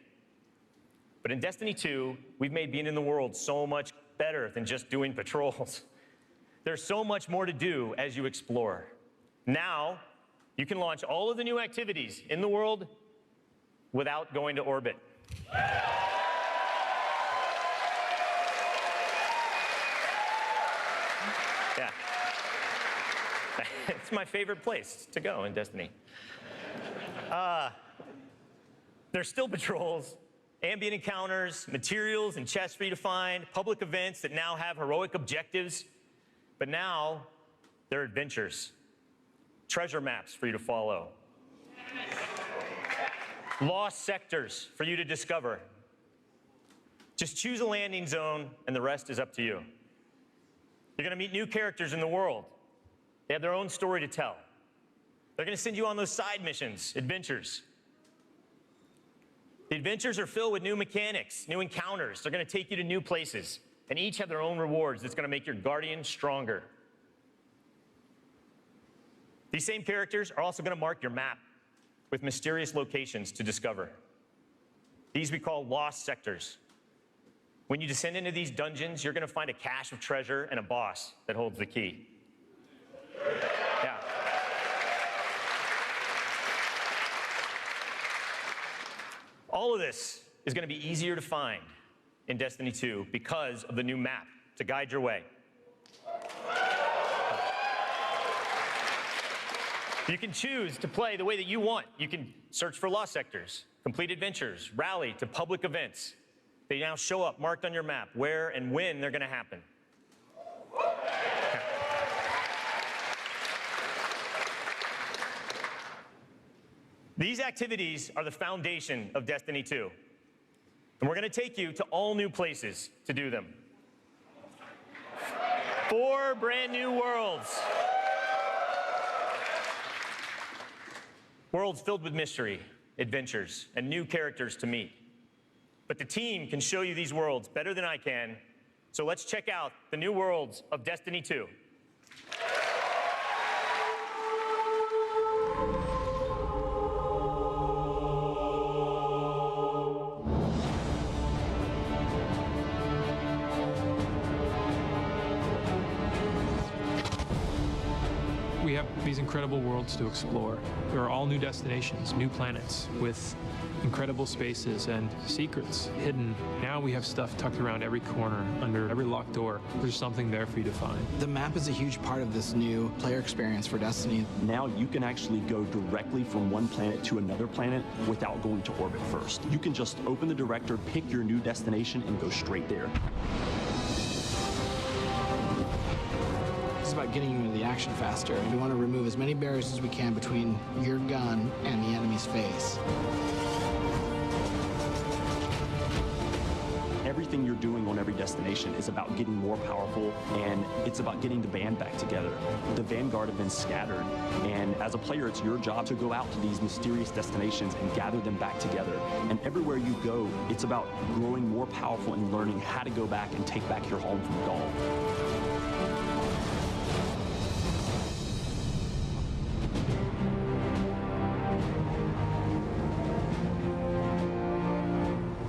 But in Destiny 2, we've made being in the world so much better than just doing patrols. There's so much more to do as you explore. Now, you can launch all of the new activities in the world without going to orbit. Yeah. It's my favorite place to go in Destiny. There's still patrols, ambient encounters, materials and chests for you to find, public events that now have heroic objectives. But now, they're adventures, treasure maps for you to follow, lost sectors for you to discover. Just choose a landing zone, and the rest is up to you. You're going to meet new characters in the world. They have their own story to tell. They're going to send you on those side missions, adventures. The adventures are filled with new mechanics, new encounters. They're going to take you to new places. And each have their own rewards that's going to make your Guardian stronger. These same characters are also going to mark your map with mysterious locations to discover. These we call lost sectors. When you descend into these dungeons, you're going to find a cache of treasure and a boss that holds the key. Yeah. All of this is going to be easier to find in Destiny 2 because of the new map to guide your way. You can choose to play the way that you want. You can search for lost sectors, complete adventures, rally to public events. They now show up marked on your map where and when they're going to happen. These activities are the foundation of Destiny 2. And we're going to take you to all new places to do them. 4 brand new worlds. Worlds filled with mystery, adventures, and new characters to meet. But the team can show you these worlds better than I can. So let's check out the new worlds of Destiny 2. We have these incredible worlds to explore. There are all new destinations, new planets with incredible spaces and secrets hidden. Now we have stuff tucked around every corner, under every locked door. There's something there for you to find. The map is a huge part of this new player experience for Destiny. Now you can actually go directly from one planet to another planet without going to orbit first. You can just open the director, pick your new destination, and go straight there. about getting you into the action faster. We want to remove as many barriers as we can between your gun and the enemy's face. Everything you're doing on every destination is about getting more powerful, and it's about getting the band back together. The Vanguard have been scattered, and as a player, it's your job to go out to these mysterious destinations and gather them back together. And everywhere you go, it's about growing more powerful and learning how to go back and take back your home from Gaul.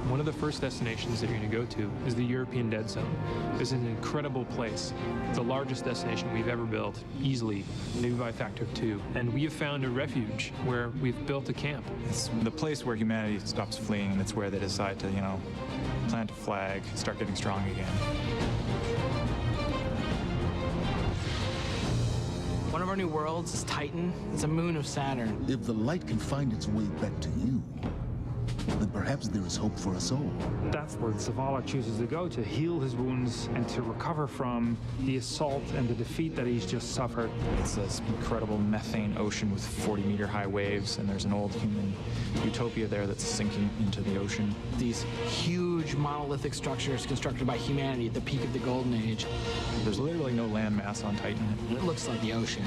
One of the first destinations that you're going to go to is the European Dead Zone. This is an incredible place. It's the largest destination we've ever built, easily, maybe by a factor of 2. And we have found a refuge where we've built a camp. It's the place where humanity stops fleeing, and it's where they decide to, plant a flag, start getting strong again. One of our new worlds is Titan. It's a moon of Saturn. If the light can find its way back to you, then perhaps there is hope for us all. That's where Zavala chooses to go, to heal his wounds and to recover from the assault and the defeat that he's just suffered. It's this incredible methane ocean with 40-meter high waves, and there's an old human utopia there that's sinking into the ocean. These huge monolithic structures constructed by humanity at the peak of the Golden Age. There's literally no land mass on Titan. It looks like the ocean.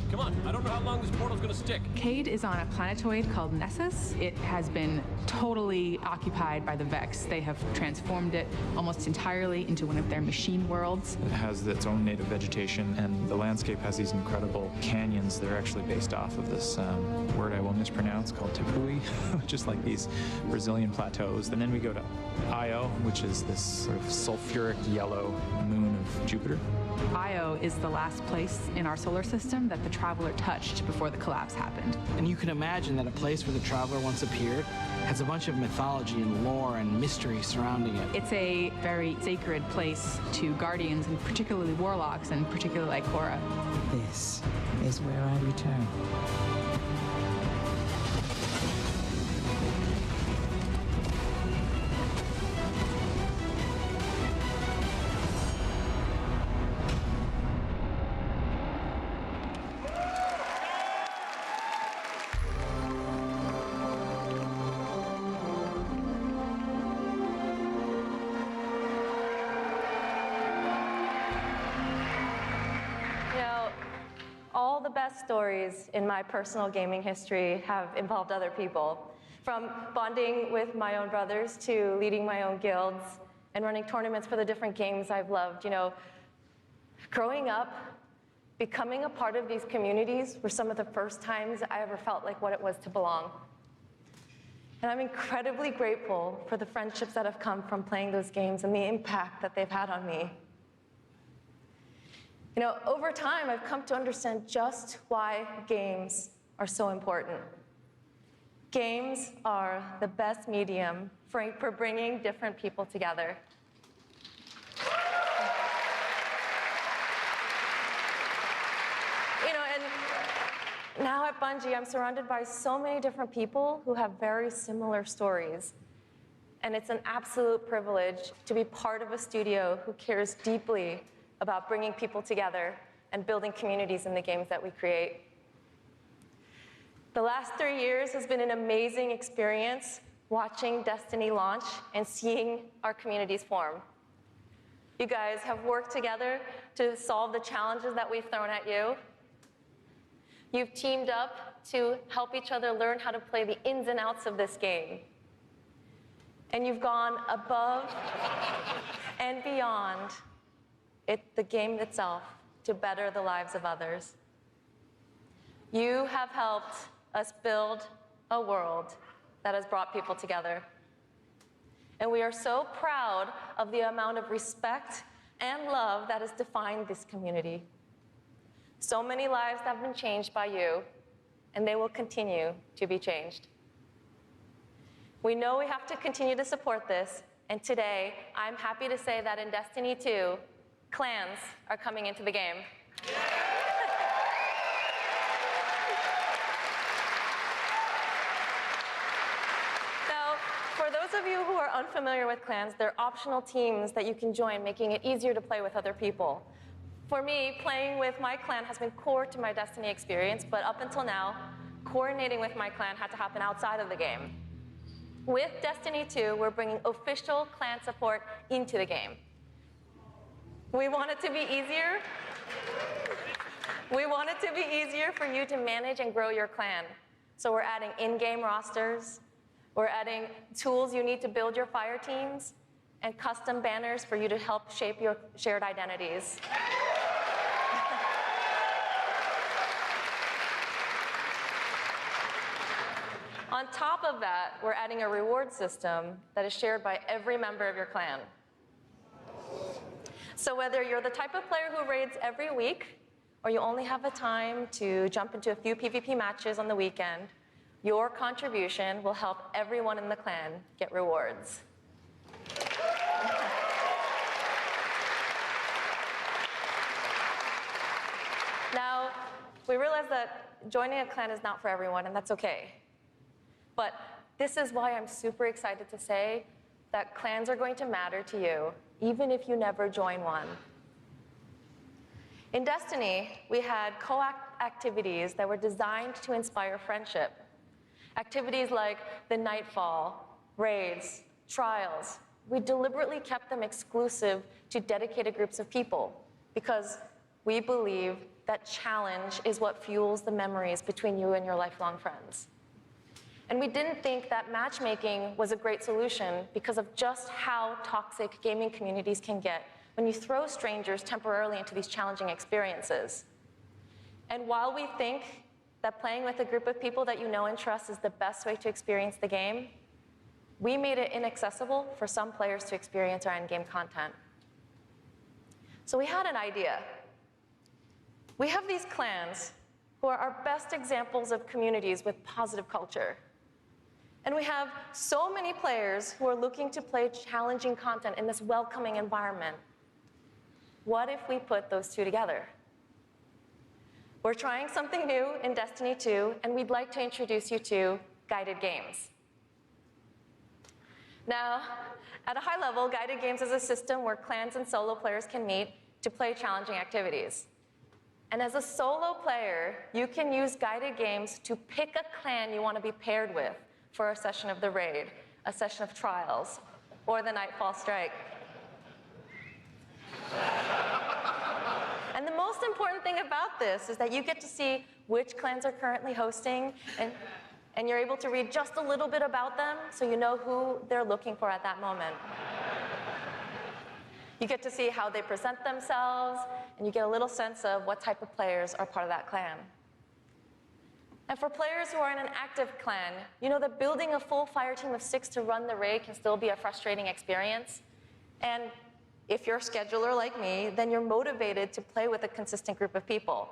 Come on, I don't know how long this portal's gonna stick. Cade is on a planetoid called Nessus. It has been totally occupied by the Vex. They have transformed it almost entirely into one of their machine worlds. It has its own native vegetation, and the landscape has these incredible canyons that are actually based off of this word I will mispronounce called Tepui, just like these Brazilian plateaus. And then we go to Io, which is this sort of sulfuric yellow moon of Jupiter. Io is the last place in our solar system that the Traveler touched before the collapse happened. And you can imagine that a place where the Traveler once appeared has a bunch of mythology and lore and mystery surrounding it. It's a very sacred place to Guardians, and particularly Warlocks, and particularly Ikora. This is where I return. All the best stories in my personal gaming history have involved other people. From bonding with my own brothers to leading my own guilds and running tournaments for the different games I've loved. Growing up, becoming a part of these communities were some of the first times I ever felt like what it was to belong. And I'm incredibly grateful for the friendships that have come from playing those games and the impact that they've had on me. Over time, I've come to understand just why games are so important. Games are the best medium for bringing different people together. And now at Bungie, I'm surrounded by so many different people who have very similar stories. And it's an absolute privilege to be part of a studio who cares deeply about bringing people together and building communities in the games that we create. The last 3 years has been an amazing experience watching Destiny launch and seeing our communities form. You guys have worked together to solve the challenges that we've thrown at you. You've teamed up to help each other learn how to play the ins and outs of this game. And you've gone above and beyond the game itself to better the lives of others. You have helped us build a world that has brought people together. And we are so proud of the amount of respect and love that has defined this community. So many lives have been changed by you, and they will continue to be changed. We know we have to continue to support this, and today, I'm happy to say that in Destiny 2, clans are coming into the game. those of you who are unfamiliar with clans, they're optional teams that you can join, making it easier to play with other people. For me, playing with my clan has been core to my Destiny experience, but up until now, coordinating with my clan had to happen outside of the game. With Destiny 2, we're bringing official clan support into the game. We want it to be easier. We want it to be easier for you to manage and grow your clan. So we're adding in-game rosters, we're adding tools you need to build your fire teams, and custom banners for you to help shape your shared identities. On top of that, we're adding a reward system that is shared by every member of your clan. So whether you're the type of player who raids every week, or you only have the time to jump into a few PvP matches on the weekend, your contribution will help everyone in the clan get rewards. Now, we realize that joining a clan is not for everyone, and that's okay. But this is why I'm super excited to say that clans are going to matter to you, even if you never join one. In Destiny, we had co-op activities that were designed to inspire friendship. Activities like the Nightfall, raids, trials. We deliberately kept them exclusive to dedicated groups of people because we believe that challenge is what fuels the memories between you and your lifelong friends. And we didn't think that matchmaking was a great solution because of just how toxic gaming communities can get when you throw strangers temporarily into these challenging experiences. And while we think that playing with a group of people that you know and trust is the best way to experience the game, we made it inaccessible for some players to experience our endgame content. So we had an idea. We have these clans who are our best examples of communities with positive culture. And we have so many players who are looking to play challenging content in this welcoming environment. What if we put those two together? We're trying something new in Destiny 2, and we'd like to introduce you to guided games. Now, at a high level, guided games is a system where clans and solo players can meet to play challenging activities. And as a solo player, you can use guided games to pick a clan you want to be paired with for a session of the raid, a session of trials, or the Nightfall Strike. And the most important thing about this is that you get to see which clans are currently hosting, and you're able to read just a little bit about them so you know who they're looking for at that moment. You get to see how they present themselves, and you get a little sense of what type of players are part of that clan. And for players who are in an active clan, you know that building a full fire team of 6 to run the raid can still be a frustrating experience. And if you're a scheduler like me, then you're motivated to play with a consistent group of people.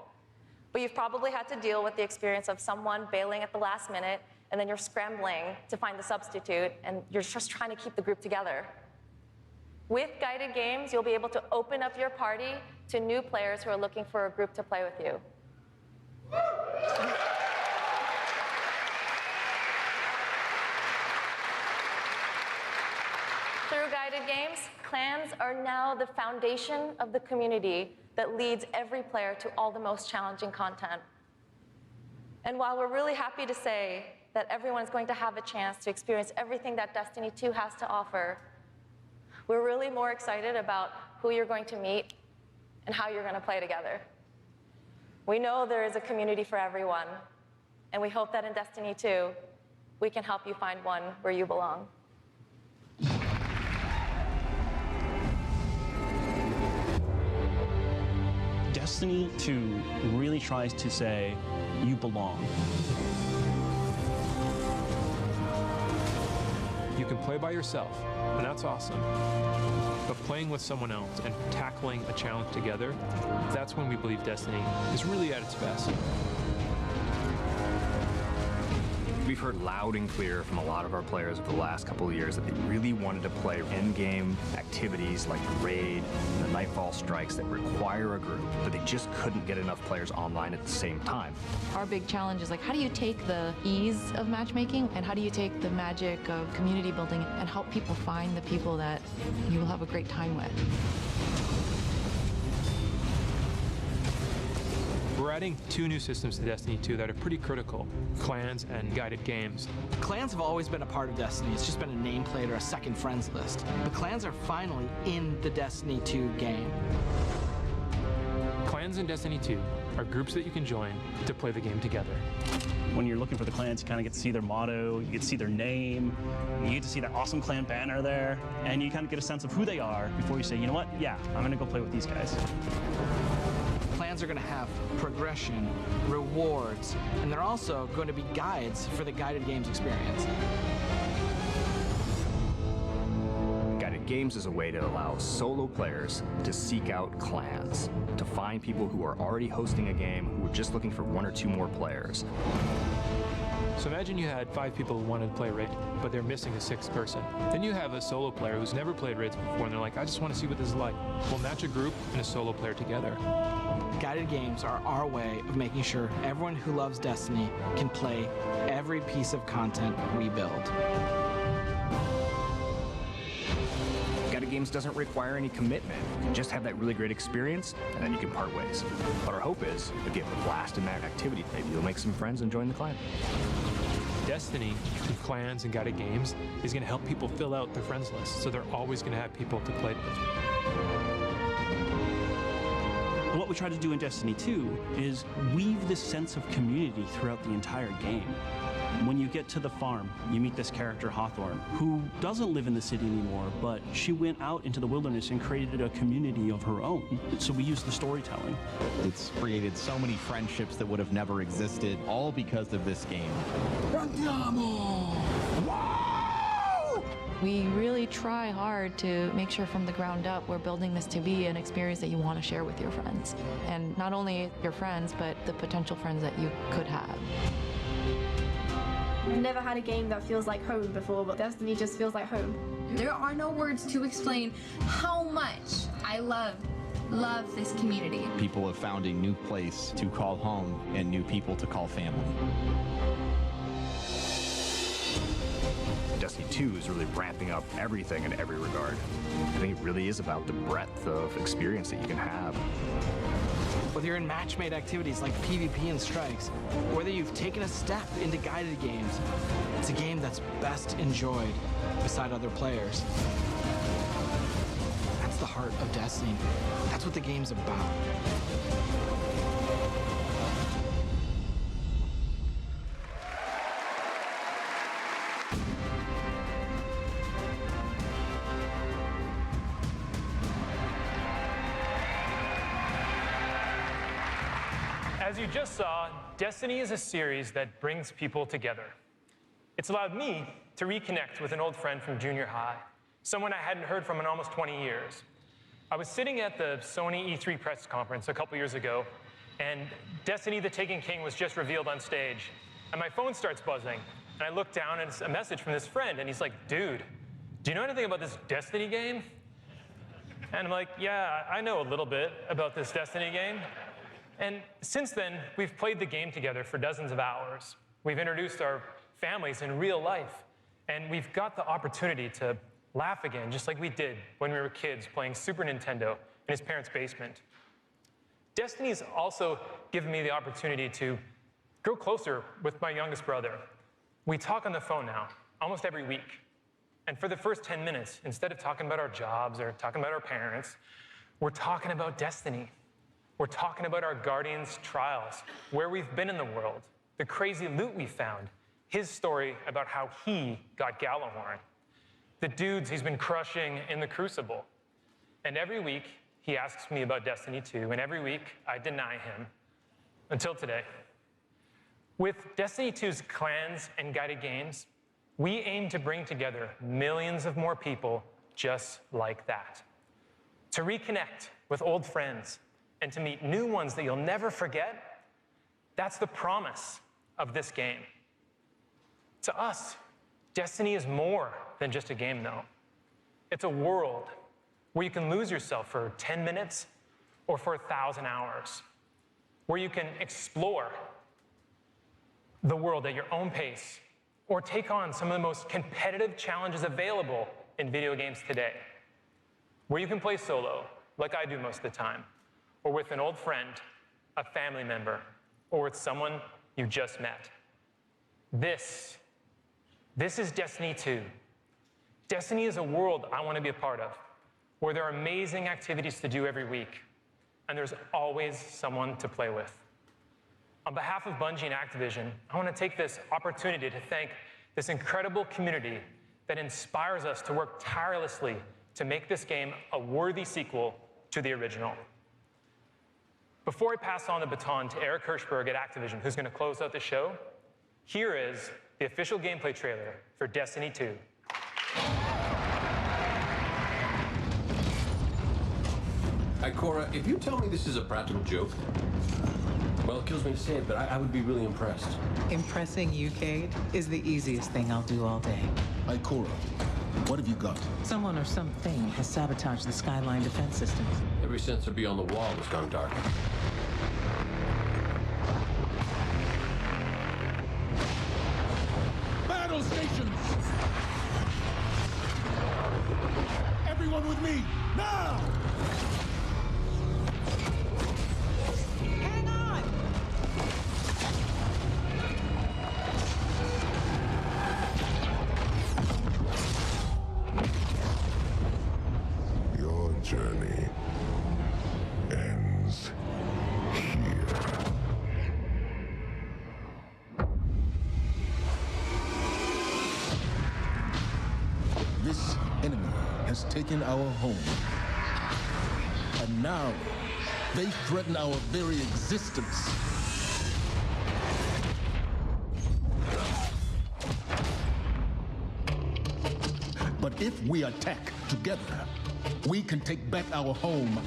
But you've probably had to deal with the experience of someone bailing at the last minute, and then you're scrambling to find a substitute, and you're just trying to keep the group together. With guided games, you'll be able to open up your party to new players who are looking for a group to play with you. Through guided games, clans are now the foundation of the community that leads every player to all the most challenging content. And while we're really happy to say that everyone is going to have a chance to experience everything that Destiny 2 has to offer, we're really more excited about who you're going to meet and how you're going to play together. We know there is a community for everyone, and we hope that in Destiny 2, we can help you find one where you belong. Destiny 2 really tries to say, you belong. You can play by yourself, and that's awesome. But playing with someone else and tackling a challenge together, that's when we believe Destiny is really at its best. We've heard loud and clear from a lot of our players over the last couple of years that they really wanted to play endgame activities like the raid and the Nightfall strikes that require a group, but they just couldn't get enough players online at the same time. Our big challenge is like, how do you take the ease of matchmaking and how do you take the magic of community building and help people find the people that you will have a great time with? We're adding 2 new systems to Destiny 2 that are pretty critical: clans and guided games. Clans have always been a part of Destiny. It's just been a nameplate or a second friends list. But clans are finally in the Destiny 2 game. Clans in Destiny 2 are groups that you can join to play the game together. When you're looking for the clans, you kind of get to see their motto, you get to see their name, you get to see that awesome clan banner there, and you kind of get a sense of who they are before you say, you know what, yeah, I'm gonna go play with these guys. Clans are going to have progression, rewards, and they're also going to be guides for the guided games experience. Guided games is a way to allow solo players to seek out clans, to find people who are already hosting a game who are just looking for 1 or 2 more players. So imagine you had 5 people who wanted to play raid, but they're missing a 6th person. Then you have a solo player who's never played raids before, and they're like, I just want to see what this is like. We'll match a group and a solo player together. Guided games are our way of making sure everyone who loves Destiny can play every piece of content we build. Guided games doesn't require any commitment. You can just have that really great experience, and then you can part ways. But our hope is, if you have a blast in that activity, maybe you'll make some friends and join the clan. Destiny, through clans and guided games, is going to help people fill out their friends list, so they're always going to have people to play with. What we try to do in Destiny 2 is weave this sense of community throughout the entire game. When you get to the farm, you meet this character, Hawthorne, who doesn't live in the city anymore, but she went out into the wilderness and created a community of her own. So we use the storytelling. It's created so many friendships that would have never existed, all because of this game. We really try hard to make sure from the ground up we're building this to be an experience that you want to share with your friends. And not only your friends, but the potential friends that you could have. I've never had a game that feels like home before, but Destiny just feels like home. There are no words to explain how much I love this community. People have found a new place to call home and new people to call family. Destiny 2 is really ramping up everything in every regard. I think it really is about the breadth of experience that you can have. Whether you're in match-made activities like PvP and strikes, whether you've taken a step into guided games, it's a game that's best enjoyed beside other players. That's the heart of Destiny. That's what the game's about. As you just saw, Destiny is a series that brings people together. It's allowed me to reconnect with an old friend from junior high, someone I hadn't heard from in almost 20 years. I was sitting at the Sony E3 press conference a couple years ago, and Destiny the Taken King was just revealed on stage, and my phone starts buzzing, and I look down, and it's a message from this friend, and he's like, dude, do you know anything about this Destiny game? And I'm like, yeah, I know a little bit about this Destiny game. And since then, we've played the game together for dozens of hours. We've introduced our families in real life, and we've got the opportunity to laugh again, just like we did when we were kids playing Super Nintendo in his parents' basement. Destiny's also given me the opportunity to grow closer with my youngest brother. We talk on the phone now, almost every week. And for the first 10 minutes, instead of talking about our jobs or talking about our parents, we're talking about Destiny. We're talking about our Guardian's trials, where we've been in the world, the crazy loot we found, his story about how he got Gallahorn, the dudes he's been crushing in the Crucible. And every week, he asks me about Destiny 2, and every week, I deny him, until today. With Destiny 2's clans and guided games, we aim to bring together millions of more people just like that. To reconnect with old friends, and to meet new ones that you'll never forget, that's the promise of this game. To us, Destiny is more than just a game, though. It's a world where you can lose yourself for 10 minutes or for 1,000 hours, where you can explore the world at your own pace or take on some of the most competitive challenges available in video games today, where you can play solo, like I do most of the time, or with an old friend, a family member, or with someone you just met. This is Destiny 2. Destiny is a world I want to be a part of, where there are amazing activities to do every week, and there's always someone to play with. On behalf of Bungie and Activision, I want to take this opportunity to thank this incredible community that inspires us to work tirelessly to make this game a worthy sequel to the original. Before I pass on the baton to Eric Hirschberg at Activision, who's going to close out the show, here is the official gameplay trailer for Destiny 2. Cora, if you tell me this is a practical joke, well, it kills me to say it, but I would be really impressed. Impressing you, Cade, is the easiest thing I'll do all day. Cora, what have you got? Someone or something has sabotaged the Skyline defense systems. Every sensor beyond the wall has gone dark. Battle stations! Everyone with me, now! Hang on! Your journey ends here. This enemy has taken our home. And now, they threaten our very existence. But if we attack together, we can take back our home,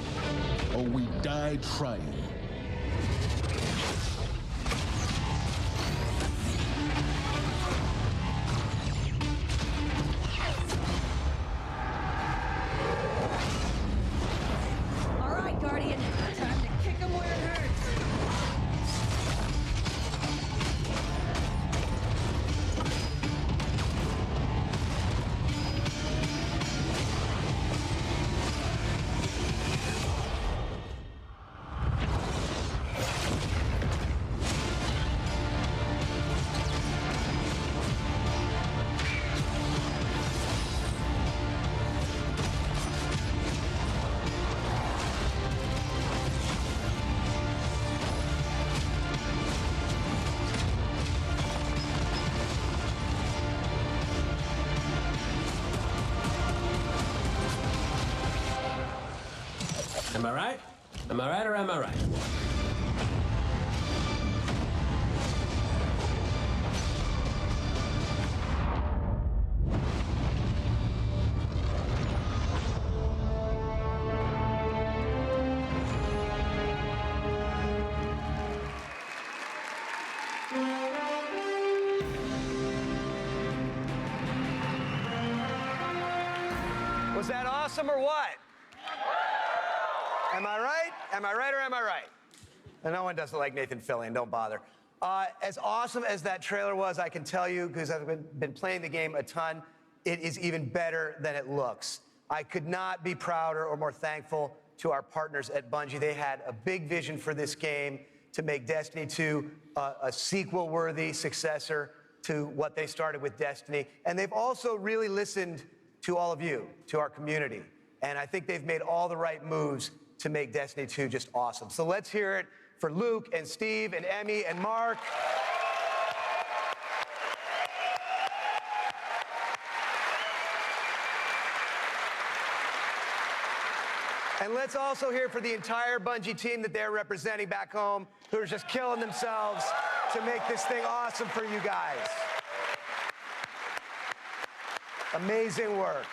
or we die trying. All right, Guardian. Time to kick him where it hurts. Am I right? Am I right or am I right? Was that awesome or what? Am I right? Am I right or am I right? And no one doesn't like Nathan Fillion, don't bother. As awesome as that trailer was, I can tell you, because I've been playing the game a ton, it is even better than it looks. I could not be prouder or more thankful to our partners at Bungie. They had a big vision for this game to make Destiny 2 a sequel-worthy successor to what they started with Destiny. And they've also really listened to all of you, to our community. And I think they've made all the right moves to make Destiny 2 just awesome. So let's hear it for Luke and Steve and Emmy and Mark. And let's also hear for the entire Bungie team that they're representing back home, who are just killing themselves to make this thing awesome for you guys. Amazing work.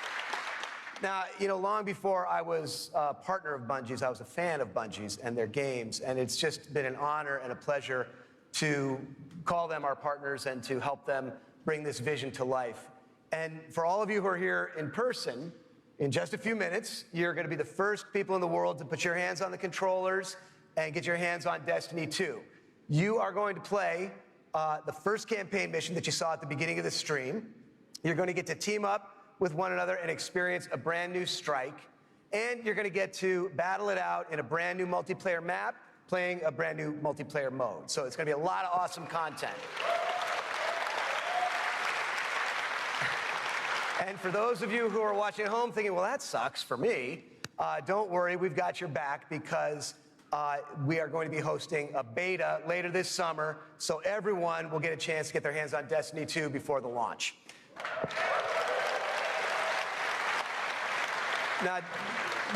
Now, you know, long before I was a partner of Bungie's, I was a fan of Bungie's and their games, and it's just been an honor and a pleasure to call them our partners and to help them bring this vision to life. And for all of you who are here in person, in just a few minutes, you're going to be the first people in the world to put your hands on the controllers and get your hands on Destiny 2. You are going to play the first campaign mission that you saw at the beginning of the stream. You're going to get to team up with one another and experience a brand new strike. And you're going to get to battle it out in a brand new multiplayer map, playing a brand new multiplayer mode. So it's going to be a lot of awesome content. And for those of you who are watching at home thinking, well, that sucks for me, don't worry, we've got your back because we are going to be hosting a beta later this summer, so everyone will get a chance to get their hands on Destiny 2 before the launch. Now,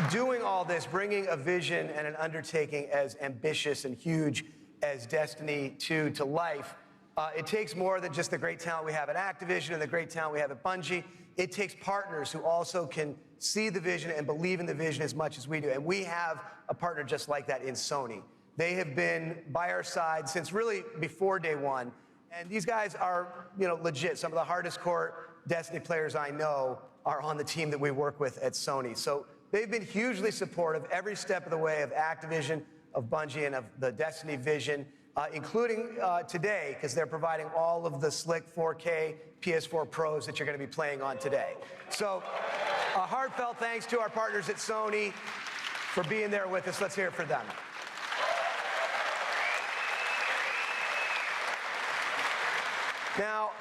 doing all this, bringing a vision and an undertaking as ambitious and huge as Destiny 2 to life, it takes more than just the great talent we have at Activision and the great talent we have at Bungie. It takes partners who also can see the vision and believe in the vision as much as we do. And we have a partner just like that in Sony. They have been by our side since really before day one. And these guys are, legit. Some of the hardest core Destiny players I know are on the team that we work with at Sony. So they've been hugely supportive every step of the way of Activision, of Bungie, and of the Destiny vision, including today, because they're providing all of the slick 4K PS4 Pros that you're going to be playing on today. So a heartfelt thanks to our partners at Sony for being there with us. Let's hear it for them. Now,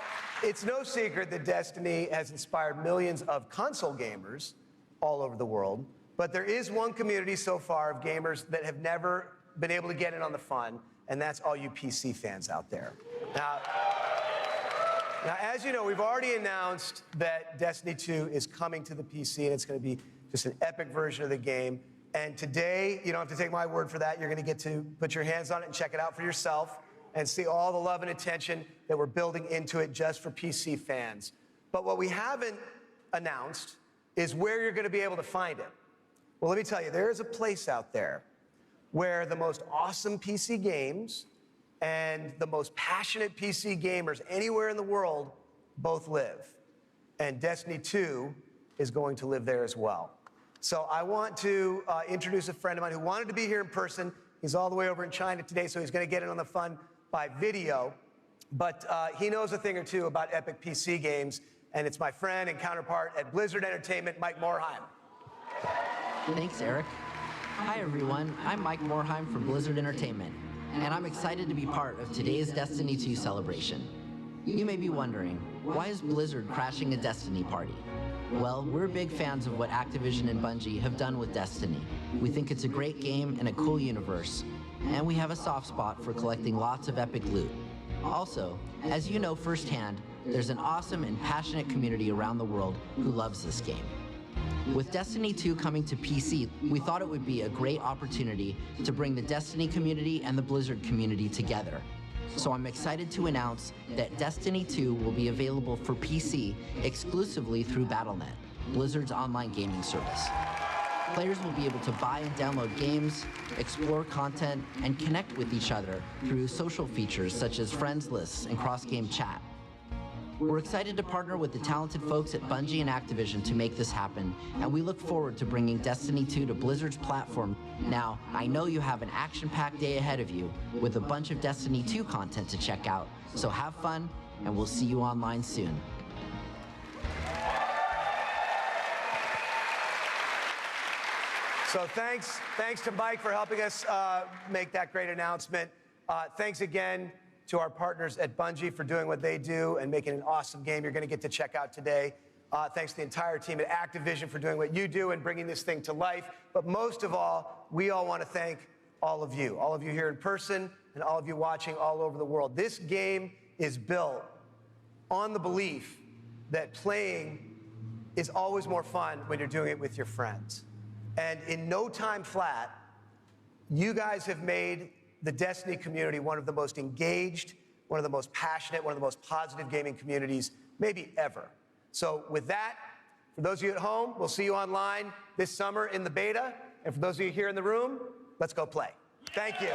it's no secret that Destiny has inspired millions of console gamers all over the world, but there is one community so far of gamers that have never been able to get in on the fun, and that's all you PC fans out there. Now, as you know, we've already announced that Destiny 2 is coming to the PC, and it's going to be just an epic version of the game. And today, you don't have to take my word for that. You're going to get to put your hands on it and check it out for yourself and see all the love and attention that we're building into it just for PC fans. But what we haven't announced is where you're going to be able to find it. Well, let me tell you, there is a place out there where the most awesome PC games and the most passionate PC gamers anywhere in the world both live. And Destiny 2 is going to live there as well. So I want to introduce a friend of mine who wanted to be here in person. He's all the way over in China today, so he's going to get in on the fun by video. But he knows a thing or two about epic PC games, and it's my friend and counterpart at Blizzard Entertainment, Mike Morhaime. Thanks, Eric. Hi, everyone. I'm Mike Morhaime from Blizzard Entertainment, and I'm excited to be part of today's Destiny 2 celebration. You may be wondering, why is Blizzard crashing a Destiny party? Well, we're big fans of what Activision and Bungie have done with Destiny. We think it's a great game and a cool universe, and we have a soft spot for collecting lots of epic loot. Also, as you know firsthand, there's an awesome and passionate community around the world who loves this game. With Destiny 2 coming to PC, we thought it would be a great opportunity to bring the Destiny community and the Blizzard community together. So I'm excited to announce that Destiny 2 will be available for PC exclusively through Battle.net, Blizzard's online gaming service. Players will be able to buy and download games, explore content, and connect with each other through social features such as friends lists and cross-game chat. We're excited to partner with the talented folks at Bungie and Activision to make this happen, and we look forward to bringing Destiny 2 to Blizzard's platform. Now, I know you have an action-packed day ahead of you with a bunch of Destiny 2 content to check out, so have fun, and we'll see you online soon. So thanks to Mike for helping us make that great announcement. Thanks again to our partners at Bungie for doing what they do and making an awesome game you're going to get to check out today. Thanks to the entire team at Activision for doing what you do and bringing this thing to life. But most of all, we all want to thank all of you here in person and all of you watching all over the world. This game is built on the belief that playing is always more fun when you're doing it with your friends. And in no time flat, you guys have made the Destiny community one of the most engaged, one of the most passionate, one of the most positive gaming communities maybe ever. So with that, for those of you at home, we'll see you online this summer in the beta. And for those of you here in the room, let's go play. Thank you.